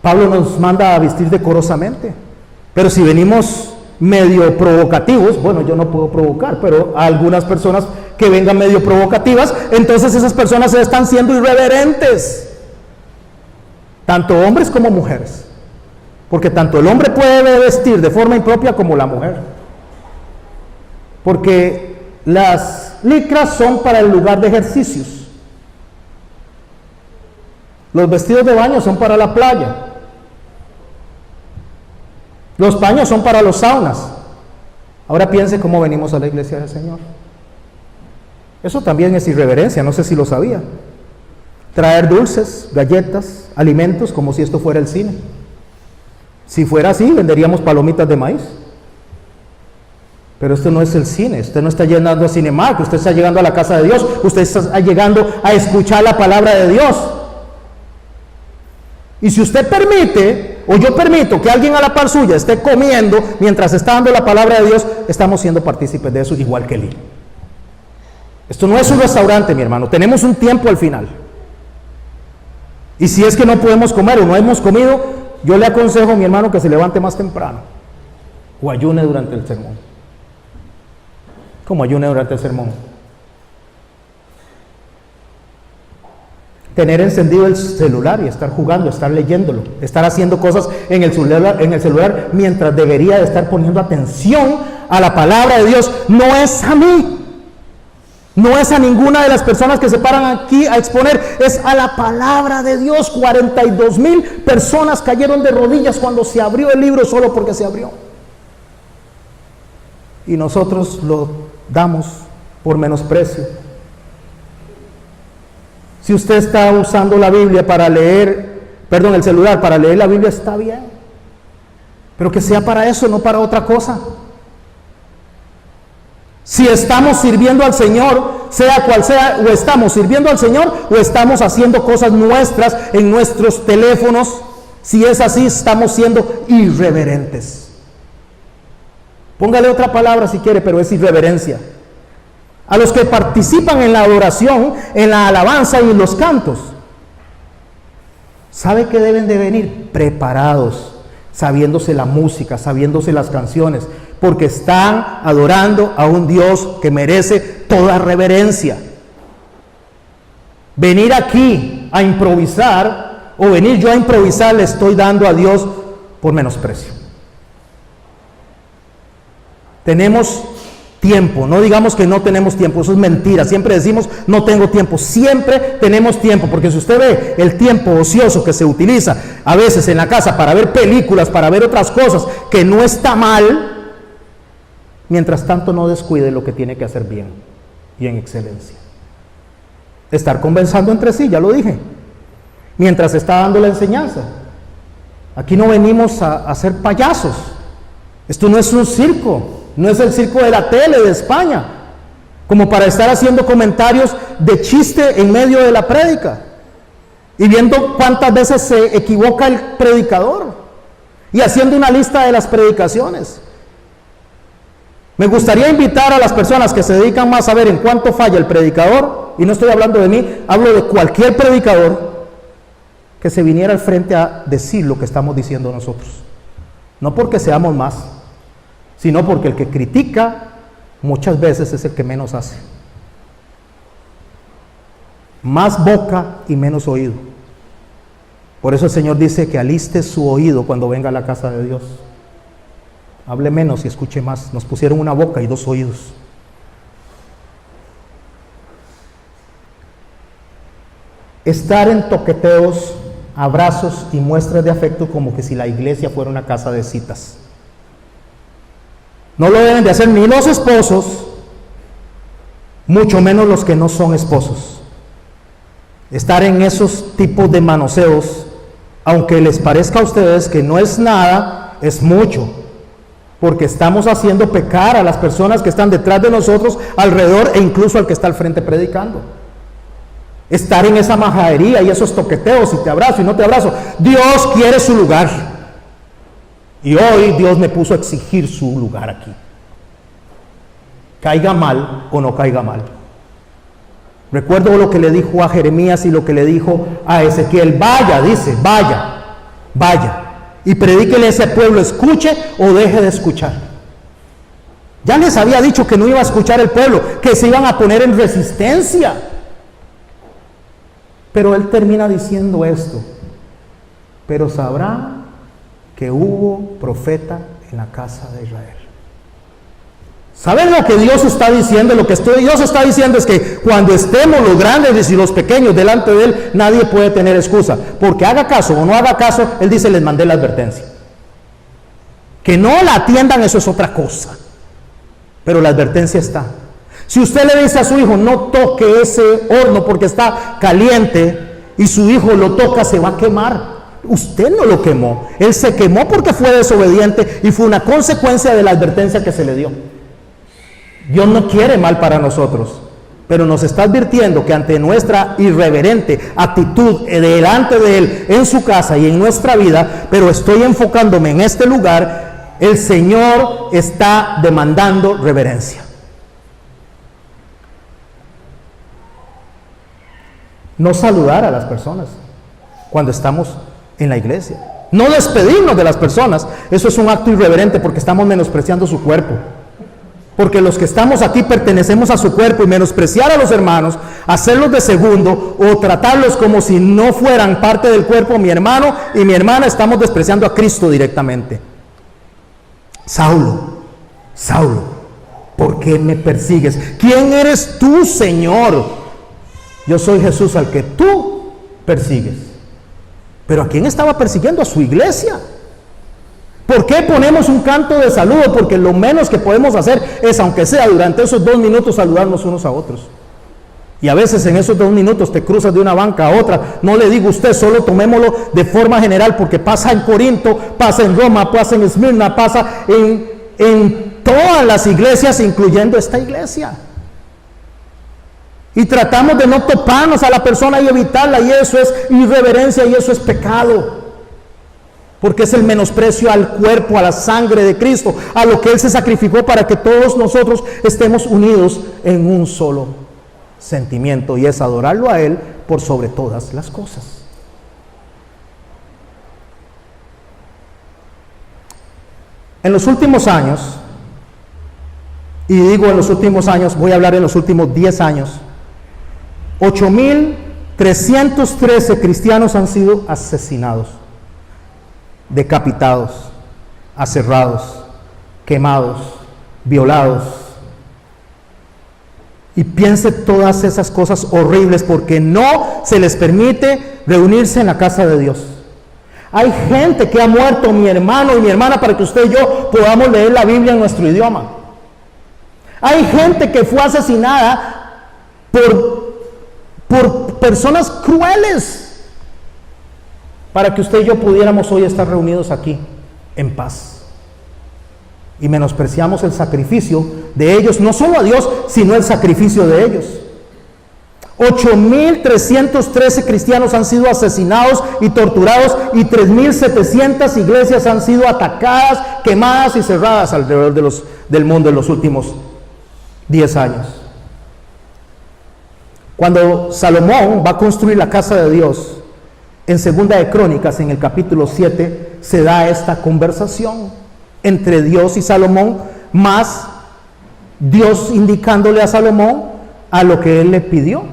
Pablo nos manda a vestir decorosamente. Pero si venimos medio provocativos, bueno, yo no puedo provocar, pero a algunas personas que vengan medio provocativas, entonces esas personas están siendo irreverentes. Tanto hombres como mujeres. Porque tanto el hombre puede vestir de forma impropia como la mujer. Porque las licras son para el lugar de ejercicios. Los vestidos de baño son para la playa. Los paños son para los saunas. Ahora piense cómo venimos a la iglesia del Señor. Eso también es irreverencia, no sé si lo sabía. Traer dulces, galletas, alimentos, como si esto fuera el cine. Si fuera así, venderíamos palomitas de maíz. Pero esto no es el cine, usted no está llegando a Cinemark, usted está llegando a la casa de Dios, usted está llegando a escuchar la palabra de Dios. Y si usted permite, o yo permito que alguien a la par suya esté comiendo mientras está dando la palabra de Dios, estamos siendo partícipes de eso igual que él. Esto no es un restaurante, mi hermano, tenemos un tiempo al final. Y si es que no podemos comer o no hemos comido, yo le aconsejo a mi hermano que se levante más temprano o ayune durante el sermón. Como ayune durante el sermón. Tener encendido el celular y estar jugando, estar leyéndolo, estar haciendo cosas en el celular mientras debería de estar poniendo atención a la palabra de Dios. No es a mí, no es a ninguna de las personas que se paran aquí a exponer, es a la palabra de Dios. 42,000 personas cayeron de rodillas cuando se abrió el libro, solo porque se abrió. Y nosotros lo damos por menosprecio. Si usted está usando la Biblia para leer, el celular para leer la Biblia, está bien, pero que sea para eso, no para otra cosa. Si estamos sirviendo al Señor, sea cual sea, o estamos sirviendo al Señor o estamos haciendo cosas nuestras en nuestros teléfonos. Si es así, estamos siendo irreverentes. Póngale otra palabra si quiere, pero es irreverencia. A los que participan en la adoración, en la alabanza y en los cantos, ¿sabe que deben de venir? Preparados, sabiéndose la música, sabiéndose las canciones, porque están adorando a un Dios que merece toda reverencia. Venir aquí a improvisar, o venir yo a improvisar, le estoy dando a Dios por menosprecio. Tenemos tiempo, no digamos que no tenemos tiempo, eso es mentira. Siempre decimos no tengo tiempo, siempre tenemos tiempo, porque si usted ve el tiempo ocioso que se utiliza a veces en la casa para ver películas, para ver otras cosas, que no está mal, mientras tanto no descuide lo que tiene que hacer bien y en excelencia. Estar conversando entre sí, ya lo dije, mientras está dando la enseñanza. Aquí no venimos a ser payasos, esto no es un circo. No es el circo de la tele de España, como para estar haciendo comentarios de chiste en medio de la prédica y viendo cuántas veces se equivoca el predicador y haciendo una lista de las predicaciones. Me gustaría invitar a las personas que se dedican más a ver en cuánto falla el predicador, y no estoy hablando de mí, hablo de cualquier predicador, que se viniera al frente a decir lo que estamos diciendo nosotros. No porque seamos más, sino porque el que critica muchas veces es el que menos hace. Más boca y menos oído. Por eso el Señor dice que aliste su oído cuando venga a la casa de Dios. Hable menos y escuche más. Nos pusieron una boca y dos oídos. Estar en toqueteos, abrazos y muestras de afecto como que si la iglesia fuera una casa de citas. No lo deben de hacer ni los esposos, mucho menos los que no son esposos. Estar en esos tipos de manoseos, aunque les parezca a ustedes que no es nada, es mucho, porque estamos haciendo pecar a las personas que están detrás de nosotros, alrededor, e incluso al que está al frente predicando. Estar en esa majadería y esos toqueteos, y te abrazo y no te abrazo. Dios quiere su lugar. Y hoy Dios me puso a exigir su lugar aquí. Caiga mal o no caiga mal. Recuerdo lo que le dijo a Jeremías y lo que le dijo a Ezequiel. Vaya, dice, vaya. Y predíquele a ese pueblo, escuche o deje de escuchar. Ya les había dicho que no iba a escuchar el pueblo, que se iban a poner en resistencia. Pero él termina diciendo esto. Pero sabrán que hubo profeta en la casa de Israel. ¿Saben lo que Dios está diciendo? Lo que Dios está diciendo es que cuando estemos los grandes y los pequeños delante de Él, nadie puede tener excusa. Porque haga caso o no haga caso, Él dice, les mandé la advertencia. Que no la atiendan, eso es otra cosa. Pero la advertencia está. Si usted le dice a su hijo, no toque ese horno porque está caliente, y su hijo lo toca, se va a quemar. Usted no lo quemó, él se quemó porque fue desobediente y fue una consecuencia de la advertencia que se le dio. Dios no quiere mal para nosotros, pero nos está advirtiendo que ante nuestra irreverente actitud delante de Él, en su casa y en nuestra vida, pero estoy enfocándome en este lugar, el Señor está demandando reverencia. No saludar a las personas cuando estamos en la iglesia. No despedirnos de las personas. Eso es un acto irreverente porque estamos menospreciando su cuerpo. Porque los que estamos aquí pertenecemos a su cuerpo, y menospreciar a los hermanos, hacerlos de segundo o tratarlos como si no fueran parte del cuerpo, mi hermano y mi hermana, estamos despreciando a Cristo directamente. Saulo, ¿por qué me persigues? ¿Quién eres tú, Señor? Yo soy Jesús al que tú persigues. ¿Pero a quién estaba persiguiendo? A su iglesia. ¿Por qué ponemos un canto de saludo? Porque lo menos que podemos hacer es, aunque sea durante esos 2 minutos, saludarnos unos a otros. Y a veces en esos 2 minutos te cruzas de una banca a otra. No le digo a usted, solo tomémoslo de forma general, porque pasa en Corinto, pasa en Roma, pasa en Esmirna, pasa en todas las iglesias, incluyendo esta iglesia. Y tratamos de no toparnos a la persona y evitarla, y eso es irreverencia y eso es pecado. Porque es el menosprecio al cuerpo, a la sangre de Cristo, a lo que Él se sacrificó para que todos nosotros estemos unidos en un solo sentimiento, y es adorarlo a Él por sobre todas las cosas. En los últimos años, y digo en los últimos años, voy a hablar en los últimos 10 años, 8.313 cristianos han sido asesinados, decapitados, aserrados, quemados, violados. Y piense todas esas cosas horribles porque no se les permite reunirse en la casa de Dios. Hay gente que ha muerto, mi hermano y mi hermana, para que usted y yo podamos leer la Biblia en nuestro idioma. Hay gente que fue asesinada por personas crueles para que usted y yo pudiéramos hoy estar reunidos aquí en paz. Y menospreciamos el sacrificio de ellos, no solo a Dios, sino el sacrificio de ellos. 8.313 cristianos han sido asesinados y torturados, y 3.700 iglesias han sido atacadas, quemadas y cerradas alrededor del mundo en los últimos 10 años. Cuando Salomón va a construir la casa de Dios, en 2 de Crónicas, en el capítulo 7, se da esta conversación entre Dios y Salomón, más Dios indicándole a Salomón a lo que él le pidió.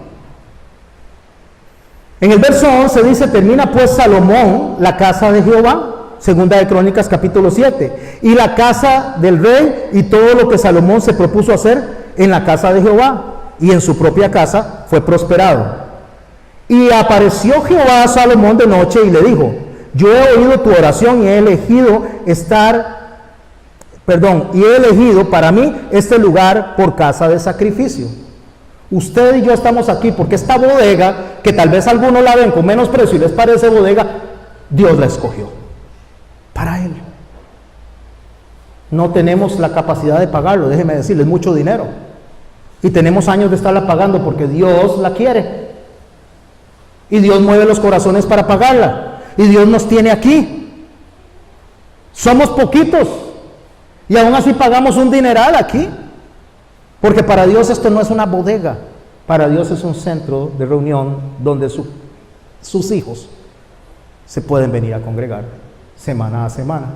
En el verso 11 dice: termina pues Salomón la casa de Jehová, 2 de Crónicas capítulo 7, y la casa del rey, y todo lo que Salomón se propuso hacer en la casa de Jehová, y en su propia casa fue prosperado. Y apareció Jehová a Salomón de noche y le dijo: yo he oído tu oración y he elegido para mí este lugar por casa de sacrificio. Usted y yo estamos aquí porque esta bodega, que tal vez algunos la ven con menos precio y les parece bodega, Dios la escogió para Él. No tenemos la capacidad de pagarlo, déjeme decirles, mucho dinero. Y tenemos años de estarla pagando porque Dios la quiere. Y Dios mueve los corazones para pagarla. Y Dios nos tiene aquí. Somos poquitos. Y aún así pagamos un dineral aquí. Porque para Dios esto no es una bodega. Para Dios es un centro de reunión donde sus hijos se pueden venir a congregar semana a semana.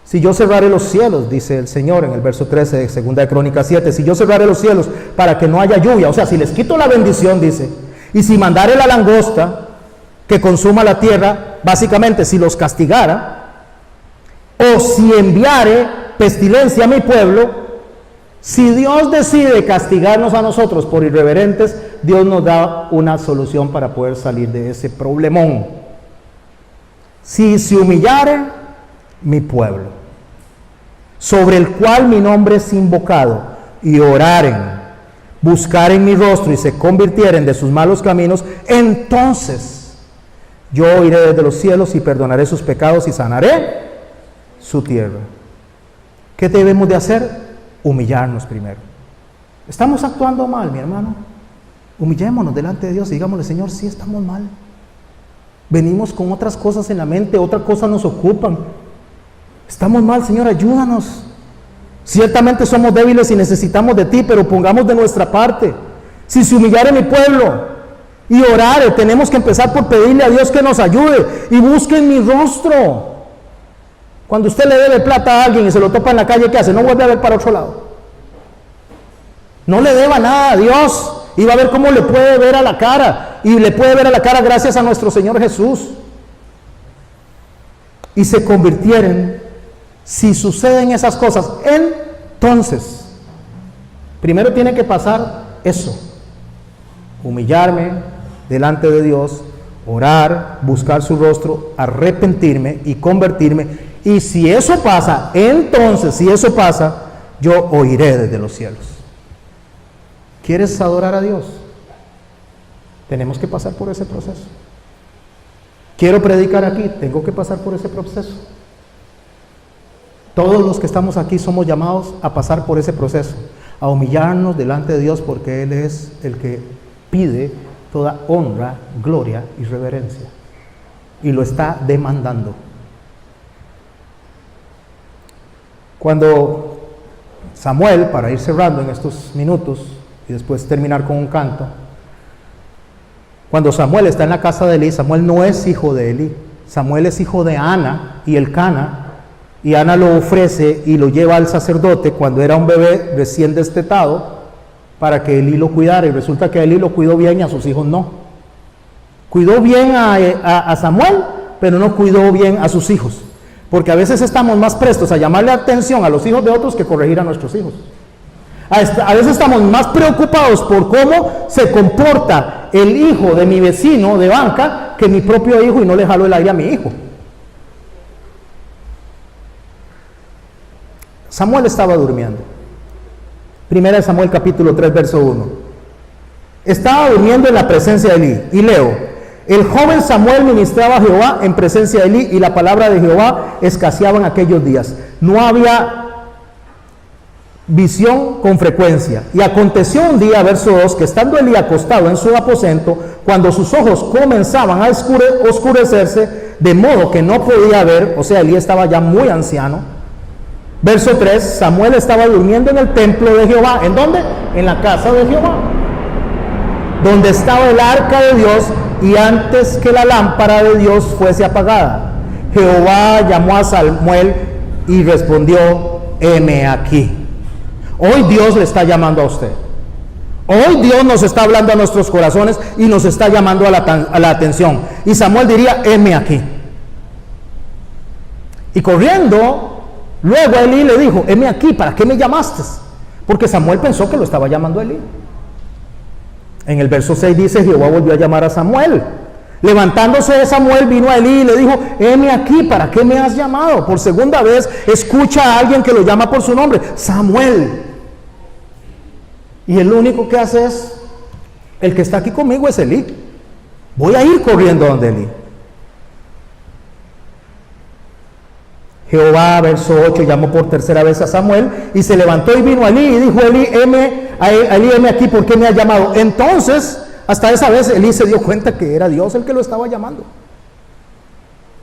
Si yo cerrare los cielos, dice el Señor en el verso 13 de 2 de Crónicas 7, si yo cerrare los cielos para que no haya lluvia, o sea, si les quito la bendición, dice, y si mandare la langosta que consuma la tierra, básicamente si los castigara, o si enviare pestilencia a mi pueblo, si Dios decide castigarnos a nosotros por irreverentes, Dios nos da una solución para poder salir de ese problemón. Si se humillare mi pueblo, sobre el cual mi nombre es invocado, y oraren, buscaren mi rostro y se convirtieren de sus malos caminos, entonces yo oiré desde los cielos y perdonaré sus pecados y sanaré su tierra. ¿Qué debemos de hacer? Humillarnos primero. ¿Estamos actuando mal, mi hermano? Humillémonos delante de Dios y digámosle: Señor, sí estamos mal. Venimos con otras cosas en la mente, otras cosas nos ocupan. Estamos mal, Señor, ayúdanos. Ciertamente somos débiles y necesitamos de ti, pero pongamos de nuestra parte. Si se humillare mi pueblo y orare, tenemos que empezar por pedirle a Dios que nos ayude y busquen mi rostro. Cuando usted le debe plata a alguien y se lo topa en la calle, ¿qué hace? No vuelve a ver para otro lado. No le deba nada a Dios y va a ver cómo le puede ver a la cara, y le puede ver a la cara gracias a nuestro Señor Jesús. Y se convirtieren. Si suceden esas cosas, entonces primero tiene que pasar eso: humillarme delante de Dios, orar, buscar su rostro, arrepentirme y convertirme. Y si eso pasa, entonces, si eso pasa, yo oiré desde los cielos. ¿Quieres adorar a Dios? Tenemos que pasar por ese proceso. Quiero predicar aquí, tengo que pasar por ese proceso. Todos los que estamos aquí somos llamados a pasar por ese proceso. a humillarnos delante de Dios, porque Él es el que pide toda honra, gloria y reverencia. Y lo está demandando. Cuando Samuel, para ir cerrando en estos minutos y después terminar con un canto, cuando Samuel está en la casa de Elí, Samuel no es hijo de Elí, Samuel es hijo de Ana y Elcana, y Ana lo ofrece y lo lleva al sacerdote cuando era un bebé recién destetado para que Elí lo cuidara, y resulta que Elí lo cuidó bien y a sus hijos no. Cuidó bien a Samuel, pero no cuidó bien a sus hijos, porque a veces estamos más prestos a llamarle atención a los hijos de otros que corregir a nuestros hijos. A veces estamos más preocupados por cómo se comporta el hijo de mi vecino de banca que mi propio hijo, y no le jalo el aire a mi hijo. Samuel estaba durmiendo. Primera de Samuel capítulo 3 verso 1. Estaba durmiendo en la presencia de Elí. Y leo: el joven Samuel ministraba a Jehová en presencia de Elí, y la palabra de Jehová escaseaba en aquellos días. No había visión con frecuencia. Y aconteció un día, verso 2, que estando Elí acostado en su aposento, cuando sus ojos comenzaban a oscurecerse, de modo que no podía ver, o sea, Elí estaba ya muy anciano. Verso 3, Samuel estaba durmiendo en el templo de Jehová. ¿En dónde? En la casa de Jehová, donde estaba el arca de Dios, y antes que la lámpara de Dios fuese apagada, Jehová llamó a Samuel y respondió: heme aquí. Hoy Dios le está llamando a usted. Hoy Dios nos está hablando a nuestros corazones y nos está llamando a la atención. Y Samuel diría: heme aquí. Y corriendo, luego Elí le dijo: heme aquí, ¿para qué me llamaste? Porque Samuel pensó que lo estaba llamando a Elí. En el verso 6 dice: Jehová volvió a llamar a Samuel. Levantándose de Samuel, vino a Elí y le dijo: heme aquí, ¿para qué me has llamado? Por segunda vez escucha a alguien que lo llama por su nombre: Samuel. Y el único que hace es: el que está aquí conmigo es Elí. Voy a ir corriendo donde Elí. Jehová, verso 8, llamó por tercera vez a Samuel, y se levantó y vino a Elí y dijo: Elí, heme aquí, ¿por qué me has llamado? Entonces, hasta esa vez Elí se dio cuenta que era Dios el que lo estaba llamando.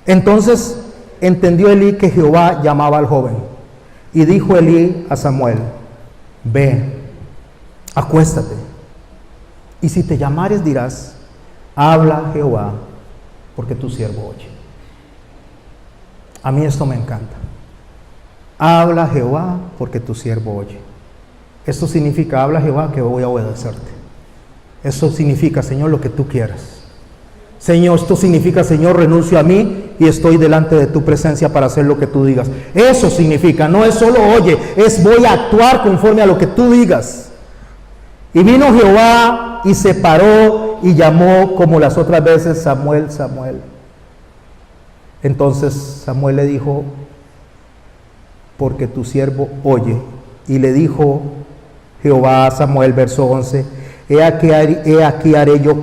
Entonces entendió Elí que Jehová llamaba al joven, y dijo Elí a Samuel: ve, acuéstate, y si te llamares dirás: habla Jehová, porque tu siervo oye. A mí esto me encanta. Habla Jehová, porque tu siervo oye. Esto significa: habla Jehová, que voy a obedecerte. Eso significa: Señor, lo que tú quieras. Señor, esto significa: Señor, renuncio a mí y estoy delante de tu presencia para hacer lo que tú digas. Eso significa, no es solo oye, es voy a actuar conforme a lo que tú digas. Y vino Jehová y se paró y llamó como las otras veces: Samuel, Samuel. Entonces Samuel le dijo: porque tu siervo oye. Y le dijo Jehová a Samuel, verso 11: he aquí haré yo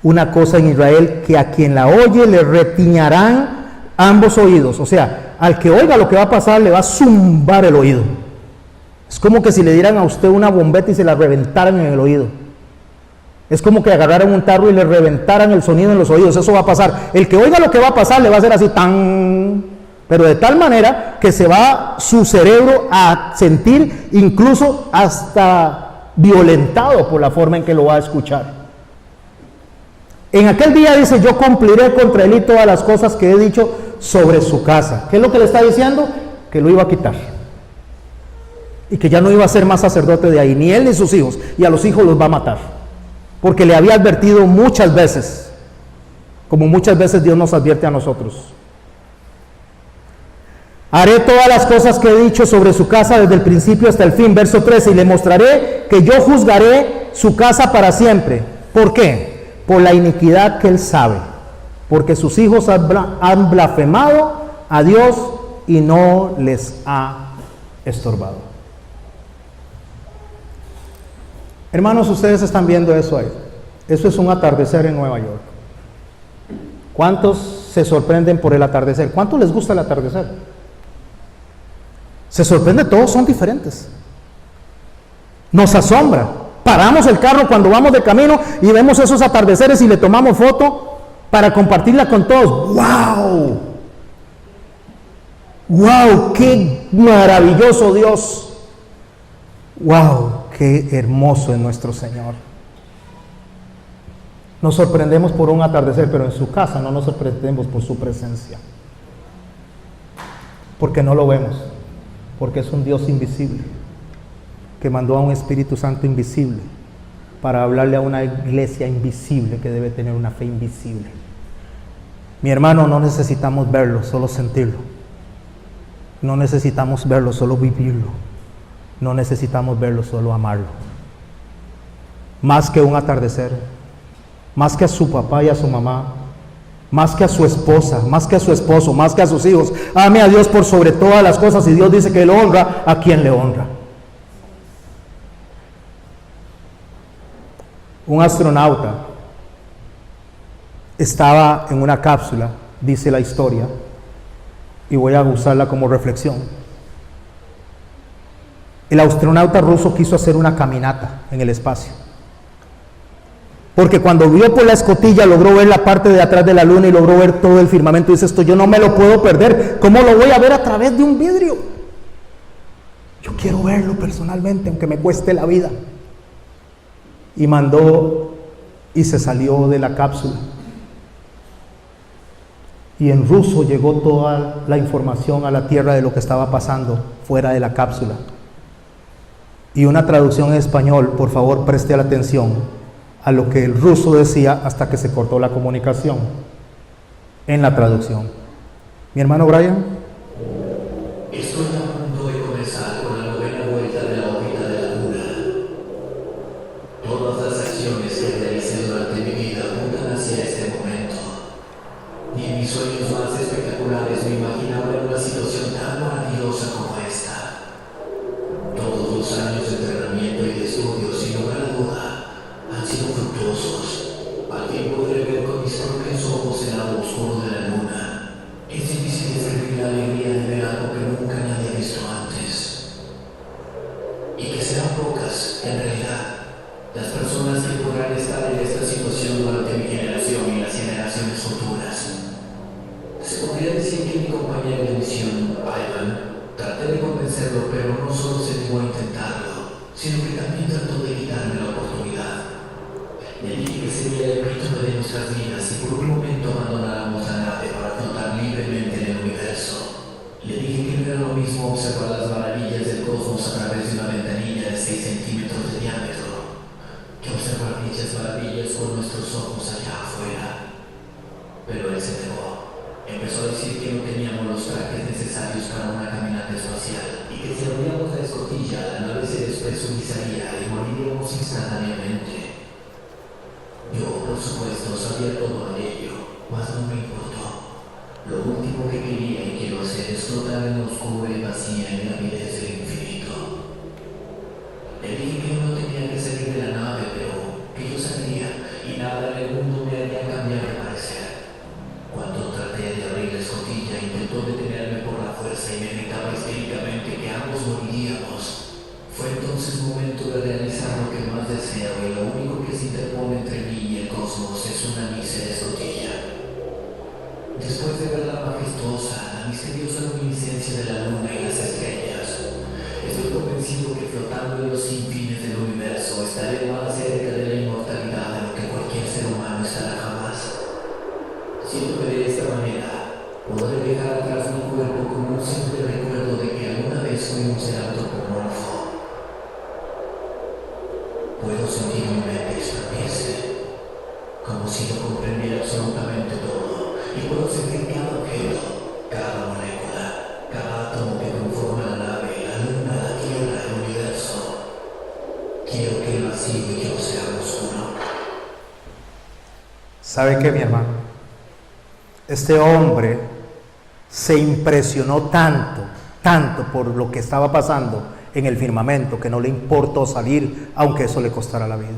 una cosa en Israel, que a quien la oye le retiñarán ambos oídos. O sea, al que oiga lo que va a pasar, le va a zumbar el oído. Es como que si le dieran a usted una bombeta y se la reventaran en el oído. Es como que agarraran un tarro y le reventaran el sonido en los oídos. Eso va a pasar. El que oiga lo que va a pasar le va a hacer así, tan, pero de tal manera que se va su cerebro a sentir incluso hasta violentado por la forma en que lo va a escuchar. En aquel día dice: yo cumpliré contra él y todas las cosas que he dicho sobre su casa. ¿Qué es lo que le está diciendo? Que lo iba a quitar. Y que ya no iba a ser más sacerdote de ahí, ni él ni sus hijos. Y a los hijos los va a matar. Porque le había advertido muchas veces, como muchas veces Dios nos advierte a nosotros. Haré todas las cosas que he dicho sobre su casa desde el principio hasta el fin. Verso 13: y le mostraré que yo juzgaré su casa para siempre. ¿Por qué? Por la iniquidad que él sabe, porque sus hijos han blasfemado a Dios y no les ha estorbado. Hermanos, ustedes están viendo eso ahí. Eso es un atardecer en Nueva York. ¿Cuántos se sorprenden por el atardecer? ¿Cuántos les gusta el atardecer? Se sorprende, todos son diferentes. Nos asombra. Paramos el carro cuando vamos de camino y vemos esos atardeceres y le tomamos foto para compartirla con todos. ¡Wow! ¡Wow! ¡Qué maravilloso Dios! ¡Wow! ¡Qué hermoso es nuestro Señor! Nos sorprendemos por un atardecer, pero en su casa no nos sorprendemos por su presencia. Porque no lo vemos. Porque es un Dios invisible, que mandó a un Espíritu Santo invisible para hablarle a una iglesia invisible que debe tener una fe invisible. Mi hermano, no necesitamos verlo, solo sentirlo. No necesitamos verlo, solo vivirlo. No necesitamos verlo, solo amarlo. Más que un atardecer, más que a su papá y a su mamá, más que a su esposa, más que a su esposo, más que a sus hijos. Ame a Dios por sobre todas las cosas, y Dios dice que Él honra a quien le honra. Un astronauta estaba en una cápsula, dice la historia, y voy a usarla como reflexión. El astronauta ruso quiso hacer una caminata en el espacio, porque cuando vio por la escotilla logró ver la parte de atrás de la luna y logró ver todo el firmamento. Y dice: esto yo no me lo puedo perder, ¿cómo lo voy a ver a través de un vidrio? Yo quiero verlo personalmente, aunque me cueste la vida. Y mandó y se salió de la cápsula, y en ruso llegó toda la información a la tierra de lo que estaba pasando fuera de la cápsula. Y una traducción en español, por favor preste la atención a lo que el ruso decía hasta que se cortó la comunicación en la traducción. Mi hermano Brian. Estoy a punto de comenzar con la 9ª vuelta de la órbita de la Luna. Todas las acciones que realicé durante mi vida apuntan hacia este momento. Ni en mis sueños más espectaculares me imaginaba en una situación tan maravillosa como esta. Todos los años de entrenamiento y de estudio, sin lugar a duda, han sido fructuosos. Al fin podré ver con mis propios ojos el lado oscuro de la luna. Es difícil describir la alegría de ver algo que nunca nadie ha visto antes. Y que serán pocas, en realidad, las personas que podrán estar en esta situación durante mi generación y las generaciones futuras. Se podría decir que mi compañero de misión, Ivan, traté de convencerlo, pero no solo se negó a intentarlo, sino que también trató de quitarme la oportunidad. Le dije que sería el epítome de nuestras vidas si por un momento abandonáramos la nave para flotar libremente en el universo. Le dije que no era lo mismo observar las maravillas del cosmos a través de una ventanilla de 6 centímetros de diámetro que observar dichas maravillas con nuestros ojos allá afuera. Pero él se negó. Empezó a decir que no teníamos los trajes necesarios para una caminata espacial y que si abríamos la escotilla la nave se despresurizaría y moriríamos instantáneamente. Yo, por supuesto, sabía todo de ello, mas no me importó. Lo último que quería y quiero hacer es flotar en la oscura y vacía en la avidez del infinito. Le dije que no tenía que salir de la nave, pero que yo saldría y nada en el mundo me haría cambiar de parecer. Cuando traté de abrir la escotilla, intentó detenerme por la fuerza y me gritaba histéricamente que ambos moriríamos. Fue entonces momento de realizar lo que más deseo, y lo único que se interpone entre mí y el cosmos es una mísera escotilla. Después de ver la majestuosa, la misteriosa luminiscencia de la luna y las estrellas, estoy convencido que flotando en los infines del universo estaré más cerca de la inmortalidad de lo que cualquier ser humano estará jamás. Siento que de esta manera podré dejar atrás mi cuerpo como un simple recuerdo de que alguna vez fui un ser antropomorfo. Puedo sentir mi mente expandirse, como si lo comprendiera absolutamente todo, y puedo sentir cada objeto, cada molécula, cada átomo que conforma la nave, la luna, la tierra, el universo. Quiero que el vacío y yo seamos uno. ¿Sabe qué, mi hermano? Este hombre se impresionó tanto por lo que estaba pasando en el firmamento, que no le importó salir, aunque eso le costara la vida.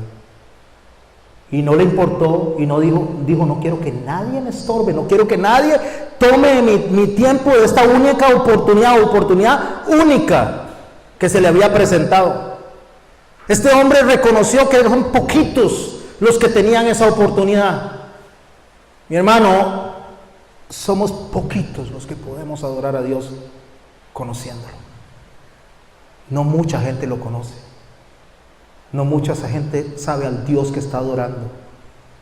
Y no le importó, y no dijo, no quiero que nadie me estorbe, no quiero que nadie tome mi tiempo de esta única oportunidad única que se le había presentado. Este hombre reconoció que eran poquitos los que tenían esa oportunidad. Mi hermano, somos poquitos los que podemos adorar a Dios conociéndolo. No mucha gente lo conoce. No mucha gente sabe al Dios que está adorando.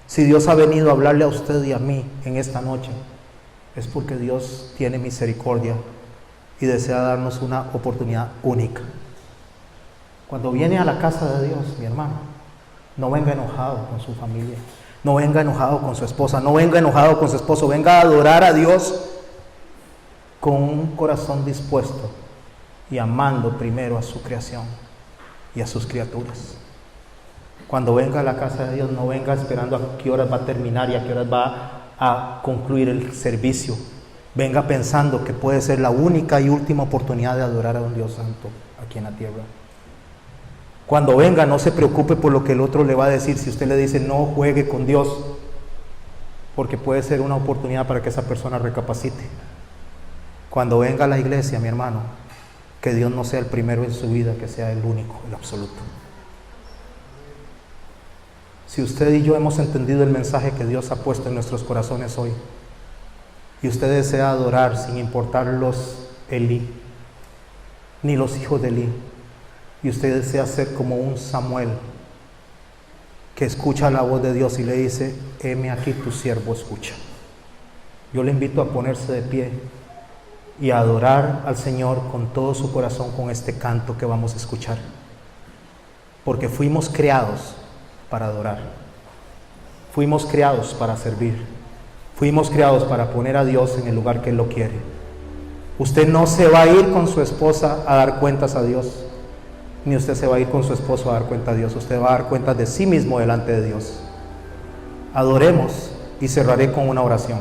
Si Dios ha venido a hablarle a usted y a mí en esta noche, es porque Dios tiene misericordia y desea darnos una oportunidad única. Cuando viene a la casa de Dios, mi hermano, no venga enojado con su familia, no venga enojado con su esposa, no venga enojado con su esposo, venga a adorar a Dios con un corazón dispuesto y amando primero a su creación y a sus criaturas. Cuando venga a la casa de Dios, no venga esperando a qué horas va a terminar y a qué horas va a concluir el servicio. Venga pensando que puede ser la única y última oportunidad de adorar a un Dios santo aquí en la tierra. Cuando venga, no se preocupe por lo que el otro le va a decir. Si usted le dice no juegue con Dios, porque puede ser una oportunidad para que esa persona recapacite. Cuando venga a la iglesia, mi hermano, que Dios no sea el primero en su vida, que sea el único, el absoluto. Si usted y yo hemos entendido el mensaje que Dios ha puesto en nuestros corazones hoy, y usted desea adorar sin importar los Elí, ni los hijos de Elí, y usted desea ser como un Samuel que escucha la voz de Dios y le dice: heme aquí, tu siervo escucha. Yo le invito a ponerse de pie y a adorar al Señor con todo su corazón con este canto que vamos a escuchar, porque fuimos creados para adorar, fuimos creados para servir, fuimos creados para poner a Dios en el lugar que Él lo quiere. Usted no se va a ir con su esposa a dar cuentas a Dios, ni usted se va a ir con su esposo a dar cuenta a Dios. Usted va a dar cuenta de sí mismo delante de Dios. Adoremos y cerraré con una oración.